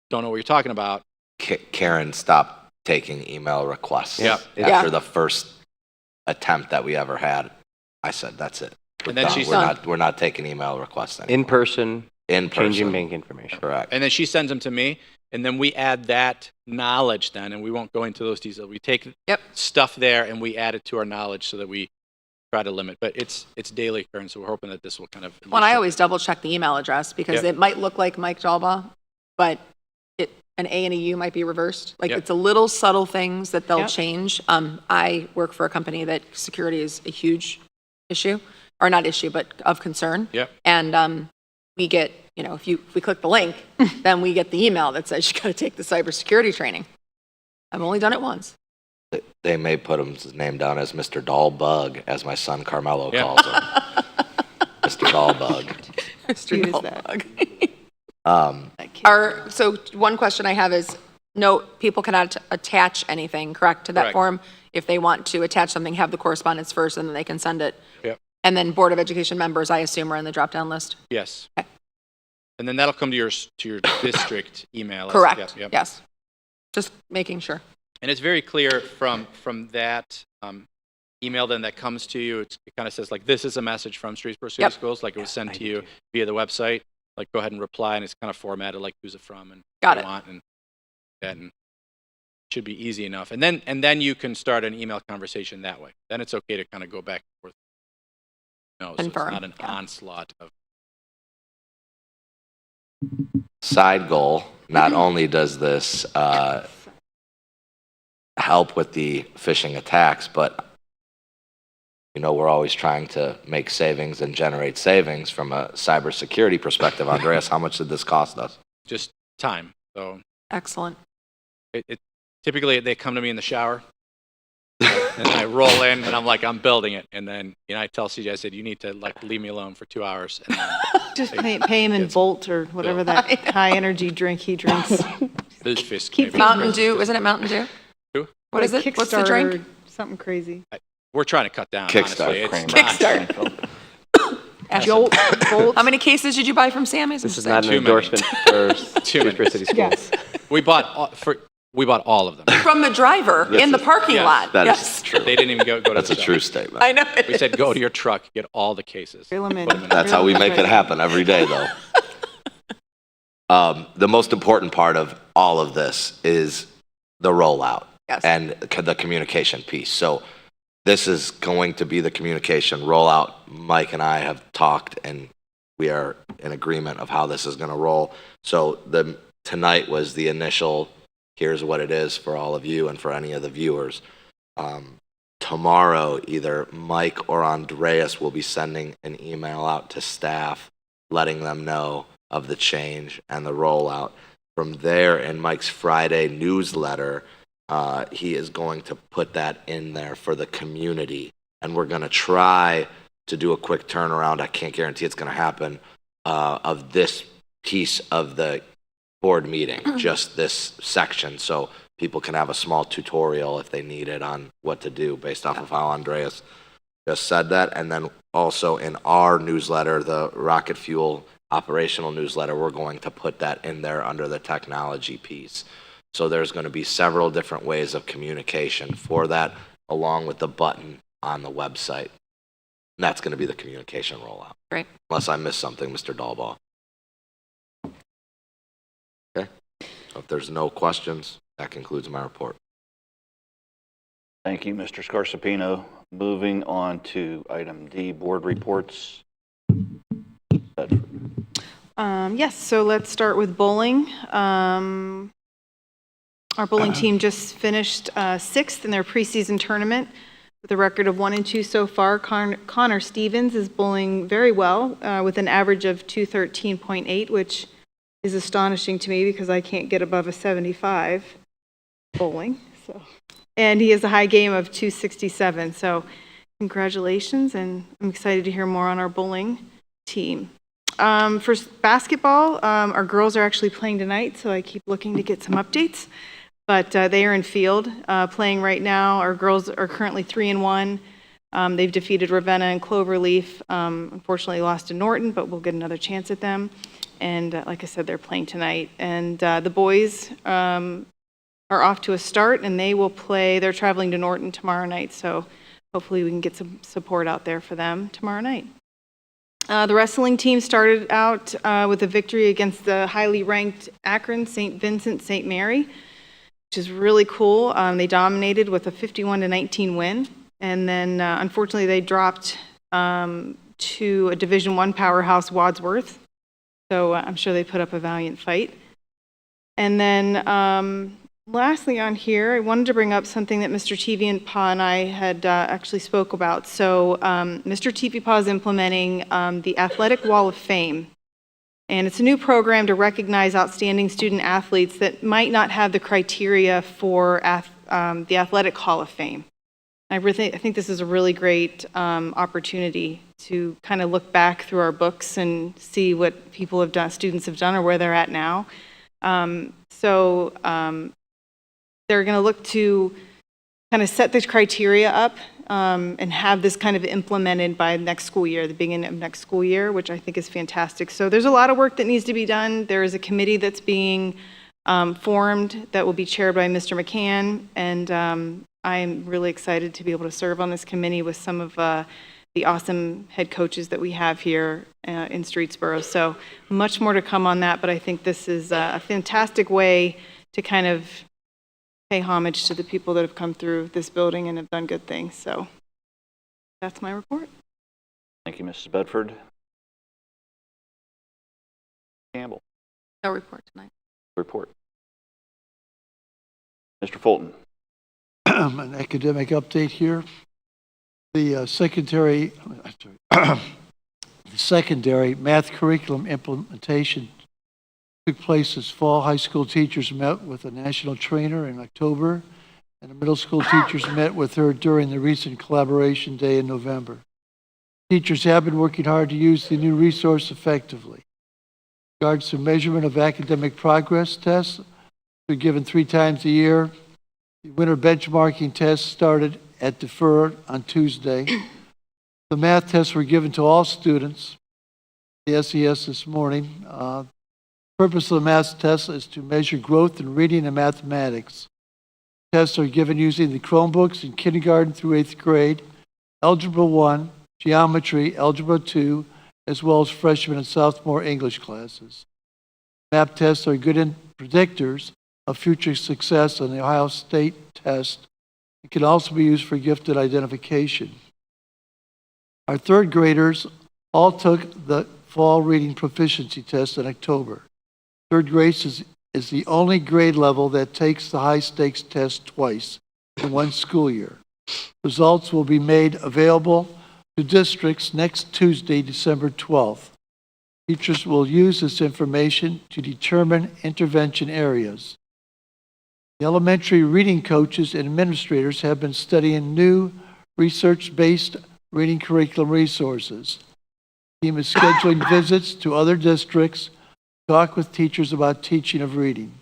S16: Don't know what you're talking about.
S8: Karen stopped taking email requests after the first attempt that we ever had. I said, that's it.
S16: And then
S8: we're not taking email requests anymore.
S2: In person,
S8: changing
S2: changing bank information.
S8: Correct.
S16: And then she sends them to me, and then we add that knowledge then, and we won't go into those details. We take stuff there and we add it to our knowledge so that we try to limit. But it's daily occurrence, so we're hoping that this will kind of...
S3: Well, I always double check the email address, because it might look like Mike Jalba, but an A and a U might be reversed. Like, it's a little subtle things that they'll change. I work for a company that security is a huge issue, or not issue, but of concern. And we get, if we click the link, then we get the email that says you got to take the cybersecurity training. I've only done it once.
S8: They may put his name down as Mr. Dollbug, as my son Carmelo calls him. Mr. Dollbug.
S3: Mr. Dollbug. So one question I have is, note, people cannot attach anything, correct, to that form? If they want to attach something, have the correspondence first, and then they can send it. And then Board of Education members, I assume, are in the drop-down list?
S16: Yes.
S3: Okay.
S16: And then that'll come to your district email.
S3: Correct,
S16: Yep, yep.
S3: yes. Just making sure.
S16: And it's very clear from that email then that comes to you, it kind of says like, this is a message from Streetsboro City
S3: Yep.
S16: Schools, like it was sent to you via the website. Like, go ahead and reply, and it's kind of formatted like who's it from and
S3: Got
S16: what
S3: it.
S16: you want, and that should be easy enough. And then you can start an email conversation that way. Then it's okay to kind of go back and forth. No, so it's
S3: Confirm,
S16: not an
S3: yeah.
S16: onslaught of.
S8: Side goal, not only does this help with the phishing attacks, but we're always trying to make savings and generate savings from a cybersecurity perspective. Andreas, how much did this cost us?
S16: Just time. So
S3: Excellent.
S16: typically they come to me in the shower, and I roll in, and I'm like, I'm building it, and then I tell CJ, I said, you need to like leave me alone for 2 hours. And then
S4: Just pay him in Volt or whatever that high-energy drink he drinks.
S16: There's fish.
S4: Keep
S16: maybe.
S3: Mountain Dew, isn't it Mountain Dew?
S16: Who?
S3: What is
S4: Like
S3: it? What's the drink?
S4: Kickstarter or something crazy.
S16: We're trying to cut down.
S8: Kickstart.
S16: Honestly. It's not-
S3: Kickstart.
S4: Jolt, Volt.
S3: How many cases did you buy from Sammy's?
S2: This is
S3: Interesting.
S2: not an
S16: Too many.
S2: endorsement for
S16: Too many.
S2: Streetsboro City Schools.
S4: Yes.
S16: We bought all of them.
S3: From the driver in the parking
S16: Yes.
S3: lot.
S8: That is
S3: Yes.
S8: true.
S16: They didn't even go to
S8: That's
S16: the
S8: a
S16: shop.
S8: true statement.
S3: I know it
S16: We said,
S3: is.
S16: go to your truck, get all the cases.
S4: Reel 'em in.
S16: Put 'em in.
S8: That's how we make it happen every day, though. The most important part of all of this is the rollout
S3: Yes.
S8: and the communication piece. So this is going to be the communication rollout. Mike and I have talked, and we are in agreement of how this is going to roll. So tonight was the initial, here's what it is for all of you and for any of the viewers. Tomorrow, either Mike or Andreas will be sending an email out to staff, letting them know of the change and the rollout. From there, in Mike's Friday newsletter, he is going to put that in there for the community. And we're going to try to do a quick turnaround. I can't guarantee it's going to happen, of this piece of the board meeting, just this section, so people can have a small tutorial if they need it on what to do based off of how Andreas just said that. And then also in our newsletter, the Rocket Fuel operational newsletter, we're going to put that in there under the technology piece. So there's going to be several different ways of communication for that, along with the button on the website. And that's going to be the communication rollout.
S3: Great.
S8: Unless I missed something, Mr. Dahlbaugh. Okay. So if there's no questions, that concludes my report.
S1: Thank you, Mr. Scarsapino. Moving on to item D, board reports.
S4: Yes, so let's start with bowling. Our bowling team just finished sixth in their preseason tournament with a record of 1 and 2 so far. Connor Stevens is bowling very well with an average of 213.8, which is astonishing to me because I can't get above a 75 bowling. So, and he has a high game of 267. So congratulations, and I'm excited to hear more on our bowling team. For basketball, our girls are actually playing tonight, so I keep looking to get some updates. But they are in field playing right now. Our girls are currently 3-1. They've defeated Ravenna and Cloverleaf. Unfortunately, lost to Norton, but we'll get another chance at them. And like I said, they're playing tonight. And the boys are off to a start, and they will play. They're traveling to Norton tomorrow night, so hopefully we can get some support out there for them tomorrow night. The wrestling team started out with a victory against the highly ranked Akron St. Vincent St. Mary, which is really cool. They dominated with a 51-19 win, and then unfortunately they dropped to a Division I powerhouse, Wadsworth. So I'm sure they put up a valiant fight. And then lastly on here, I wanted to bring up something that Mr. Tevianpa and I had actually spoke about. So Mr. Tevianpa is implementing the Athletic Wall of Fame. And it's a new program to recognize outstanding student athletes that might not have the criteria for the Athletic Hall of Fame. I think this is a really great opportunity to kind of look back through our books and see what people have done, students have done, or where they're at now. They're going to look to kind of set this criteria up and have this kind of implemented by next school year, the beginning of next school year, which I think is fantastic. So there's a lot of work that needs to be done. There is a committee that's being formed that will be chaired by Mr. McCann, and I'm really excited to be able to serve on this committee with some of the awesome head coaches that we have here in Streetsboro. So much more to come on that, but I think this is a fantastic way to kind of pay homage to the people that have come through this building and have done good things. So that's my report.
S1: Thank you, Mrs. Bedford. Campbell.
S3: No report tonight.
S1: Report. Mr. Fulton.
S6: An academic update here. The secondary math curriculum implementation took place as fall. High school teachers met with a national trainer in October, and the middle school teachers met with her during the recent collaboration day in November. Teachers have been working hard to use the new resource effectively. In regards to measurement of academic progress tests, they're given 3 times a year. The winter benchmarking test started at Defer on Tuesday. The math tests were given to all students, the SES this morning. The purpose of the math test is to measure growth in reading and mathematics. Tests are given using the Chromebooks in kindergarten through 8th grade, Algebra 1, Geometry, Algebra 2, as well as freshman and sophomore English classes. Math tests are good predictors of future success on the Ohio State test. It can also be used for gifted identification. Our 3rd graders all took the fall reading proficiency test in October. 3rd grade is the only grade level that takes the high stakes test twice in one school year. Results will be made available to districts next Tuesday, December 12th. Teachers will use this information to determine intervention areas. The elementary reading coaches and administrators have been studying new research-based reading curriculum resources. The team is scheduling visits to other districts to talk with teachers about teaching of reading.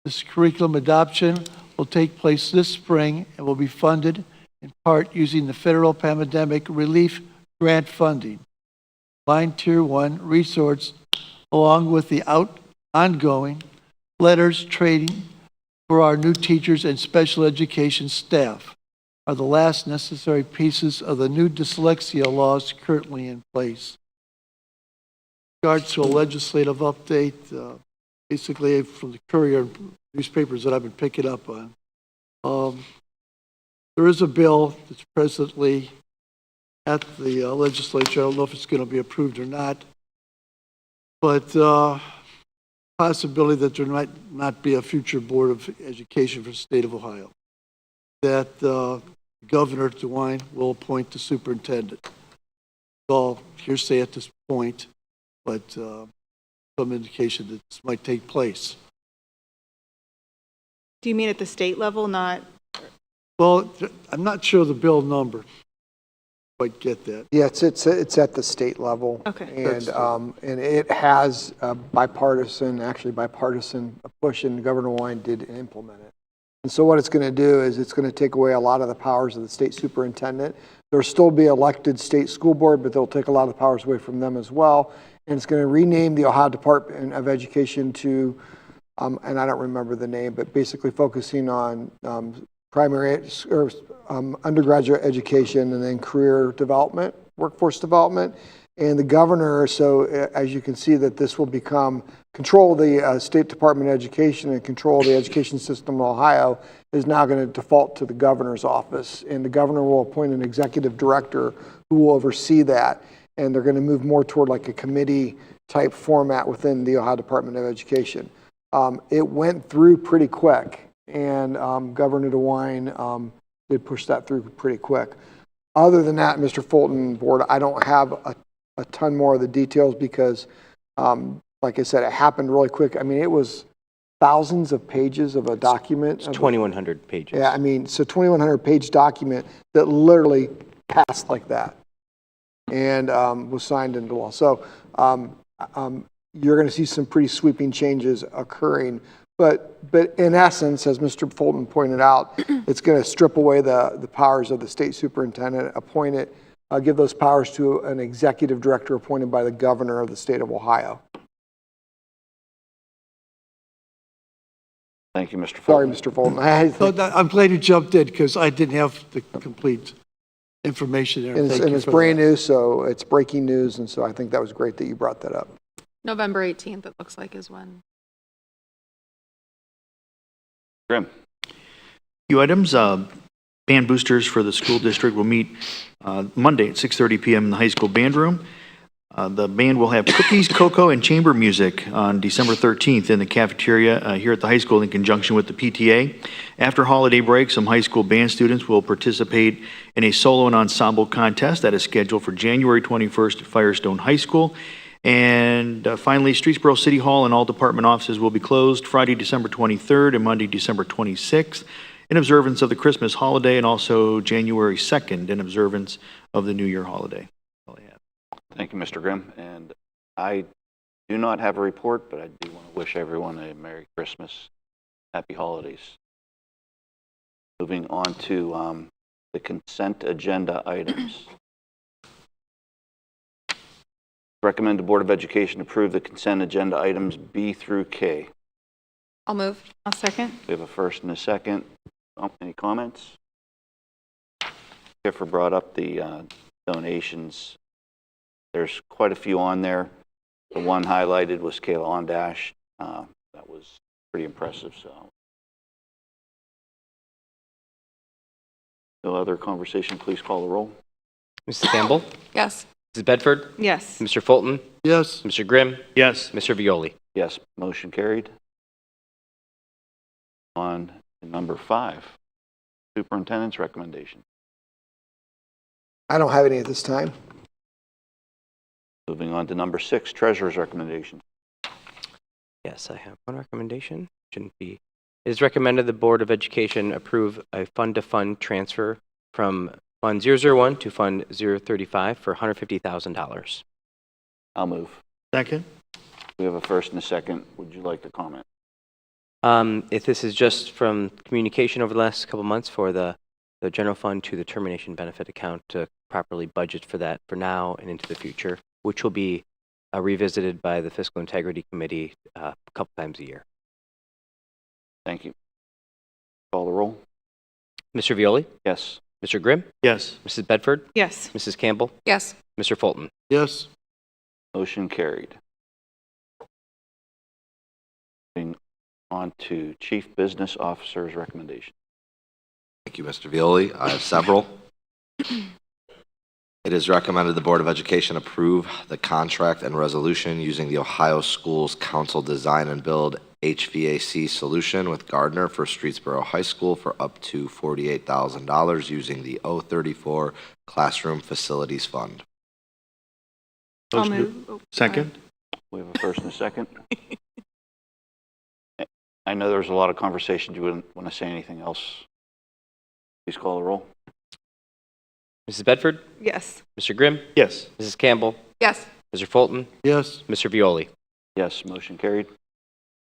S6: This curriculum adoption will take place this spring and will be funded in part using the federal pandemic relief grant funding. Line Tier 1 resource, along with the ongoing letters training for our new teachers and special education staff, are the last necessary pieces of the new dyslexia laws currently in place. In regards to a legislative update, basically from the Courier newspapers that I've been picking up on, there is a bill that's presently at the legislature. I don't know if it's going to be approved or not, but possibility that there might not be a future Board of Education for the state of Ohio, that Governor DeWine will appoint the superintendent. It's all hearsay at this point, but some indication that this might take place.
S4: Do you mean at the state level, not?
S6: Well, I'm not sure the bill number. Quite get that.
S5: Yeah, it's at the state level.
S4: Okay.
S5: And it has a bipartisan push, and Governor Wine did implement it. And so what it's going to do is it's going to take away a lot of the powers of the state superintendent. There'll still be elected state school board, but they'll take a lot of the powers away from them as well. And it's going to rename the Ohio Department of Education to, and I don't remember the name, but basically focusing on primary or undergraduate education and then career development, workforce development. And the governor, so as you can see that this will become control of the State Department of Education and control of the education system in Ohio is now going to default to the governor's office. And the governor will appoint an executive director who will oversee that. And they're going to move more toward like a committee type format within the Ohio Department of Education. It went through pretty quick, and Governor DeWine did push that through pretty quick. Other than that, Mr. Fulton, board, I don't have a ton more of the details because, like I said, it happened really quick. I mean, it was thousands of pages of a document.
S2: It's 2,100 pages.
S5: Yeah, I mean, so 2,100 page document that literally passed like that and was signed into law. So you're going to see some pretty sweeping changes occurring. But in essence, as Mr. Fulton pointed out, it's going to strip away the powers of the state superintendent, appoint it, give those powers to an executive director appointed by the governor of the state of Ohio.
S1: Thank you, Mr.
S5: Sorry,
S1: Fulton.
S5: Mr. Fulton.
S6: I'm glad you jumped in because I didn't have the complete information there.
S5: And
S6: Thank you
S5: it's
S6: for
S5: brand
S6: that.
S5: new, so it's breaking news, and so I think that was great that you brought that up.
S3: November 18th, it looks like, is when.
S1: Grim.
S7: Few items. Band boosters for the school district will meet Monday at 6:30 p.m. in the high school band room. The band will have cookies, cocoa, and chamber music on December 13th in the cafeteria here at the high school in conjunction with the PTA. After holiday break, some high school band students will participate in a solo and ensemble contest that is scheduled for January 21st at Firestone High School. And finally, Streetsboro City Hall and all department offices will be closed Friday, December 23rd and Monday, December 26th in observance of the Christmas holiday, and also January 2nd in observance of the New Year holiday. That's all I have.
S1: Thank you, Mr. Grimm. And I do not have a report, but I do want to wish everyone a Merry Christmas, Happy Holidays. Moving on to the consent agenda items. Recommend the Board of Education approve the consent agenda items B through K.
S3: I'll move.
S4: I'll second.
S1: We have a first and a second. Any comments? Kiffer brought up the donations. There's quite a few on there. The one highlighted was Kayla Ondash. That was pretty impressive. So, no other conversation. Please call the roll.
S2: Mrs. Campbell?
S3: Yes.
S2: Mrs. Bedford?
S4: Yes.
S2: Mr. Fulton?
S6: Yes.
S2: Mr. Grimm?
S7: Yes.
S2: Mr. Violi?
S1: Yes, motion carried. On to number 5, superintendent's recommendation.
S5: I don't have any at this time.
S1: Moving on to number 6, treasurer's recommendation.
S2: Yes, I have one recommendation. Shouldn't be. It is recommended the Board of Education approve a fund-to-fund transfer from Fund 001 to Fund 035 for $150,000.
S1: I'll move.
S7: Second.
S1: We have a first and a second. Would you like to comment?
S2: If this is just from communication over the last couple months for the general fund to the termination benefit account to properly budget for that for now and into the future, which will be revisited by the Fiscal Integrity Committee a couple times a year.
S1: Thank you. Call the roll.
S2: Mr. Violi?
S1: Yes.
S2: Mr. Grimm?
S7: Yes.
S2: Mrs. Bedford?
S4: Yes.
S2: Mrs. Campbell?
S3: Yes.
S2: Mr. Fulton?
S6: Yes.
S1: Motion carried. Moving on to Chief Business Officer's recommendation.
S8: Thank you, Mr. Violi. I have several. It is recommended the Board of Education approve the contract and resolution using the Ohio Schools Council Design and Build HVAC solution with Gardner for Streetsboro High School for up to $48,000 using the 034 Classroom Facilities Fund.
S4: I'll
S7: Motion to-
S4: move. Oh,
S7: Second.
S1: We have a first and a second. I know there's a lot of conversation. Do you want to say anything else? Please call the roll.
S2: Mrs. Bedford?
S4: Yes.
S2: Mr. Grimm?
S7: Yes.
S2: Mrs. Campbell?
S3: Yes.
S2: Mr. Fulton?
S6: Yes.
S2: Mr. Violi?
S1: Yes, motion carried.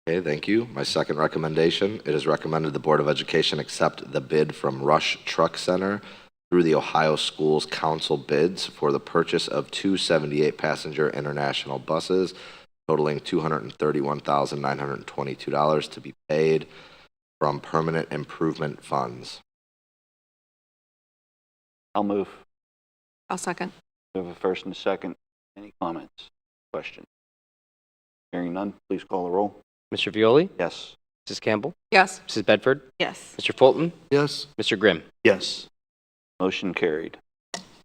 S8: Okay, thank you. My second recommendation, it is recommended the Board of Education accept the bid from Rush Truck Center through the Ohio Schools Council bids for the purchase of 2 78-passenger international buses totaling $231,922 to be paid from permanent improvement funds.
S1: I'll move.
S3: I'll second.
S1: We have a first and a second. Any comments? Question? Hearing none, please call the roll.
S2: Mr. Violi?
S1: Yes.
S2: Mrs. Campbell?
S3: Yes.
S2: Mrs. Bedford?
S4: Yes.
S2: Mr. Fulton?
S6: Yes.
S2: Mr. Grimm?
S7: Yes.
S1: Motion carried.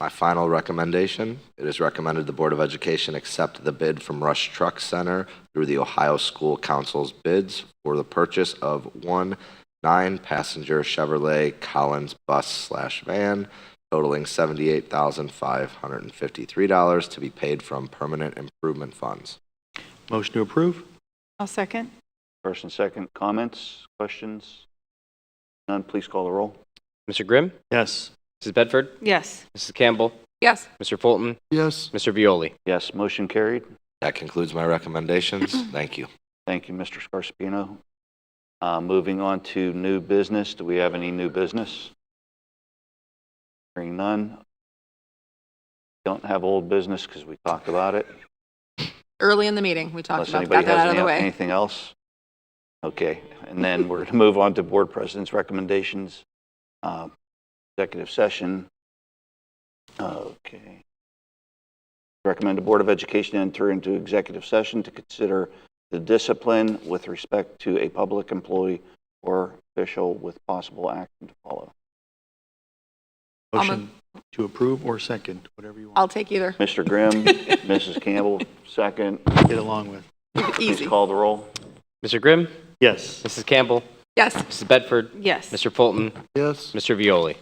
S8: My final recommendation, it is recommended the Board of Education accept the bid from Rush Truck Center through the Ohio School Council's bids for the purchase of 1 9-passenger Chevrolet Collins bus/van totaling $78,553 to be paid from permanent improvement funds.
S7: Motion to approve.
S4: I'll second.
S1: First and second, comments, questions? None, please call the roll.
S2: Mr. Grimm?
S7: Yes.
S2: Mrs. Bedford?
S4: Yes.
S2: Mrs. Campbell?
S3: Yes.
S2: Mr. Fulton?
S6: Yes.
S2: Mr. Violi?
S1: Yes, motion carried.
S8: That concludes my recommendations. Thank you.
S1: Thank you, Mr. Scarpino. Moving on to new business. Do we have any new business? Hearing none. Don't have old business because we talked about it.
S3: Early in the meeting, we talked
S1: Unless
S3: about,
S1: anybody
S3: got that
S1: has
S3: out of the way.
S1: anything else? Okay, and then we're going to move on to board president's recommendations. Executive session. Okay. Recommend the Board of Education enter into executive session to consider the discipline with respect to a public employee or official with possible action to follow.
S7: Motion to approve or second, whatever you want.
S3: I'll take either.
S1: Mr. Grimm, Mrs. Campbell, second.
S7: Get along with.
S1: Please call the roll.
S2: Mr. Grimm,
S7: Yes.
S2: Mrs. Campbell,
S3: Yes.
S2: Mrs. Bedford,
S4: Yes.
S2: Mr. Fulton,
S6: Yes.
S2: Mr. Violi.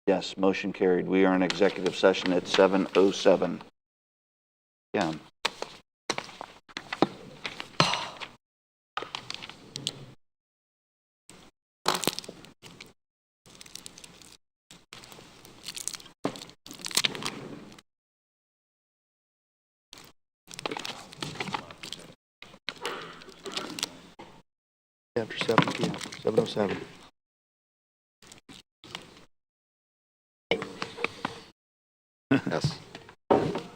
S1: Yes, motion carried. We are in executive session at 7:07. Yeah.
S7: After 7 p.m., 7:07.
S8: Yes.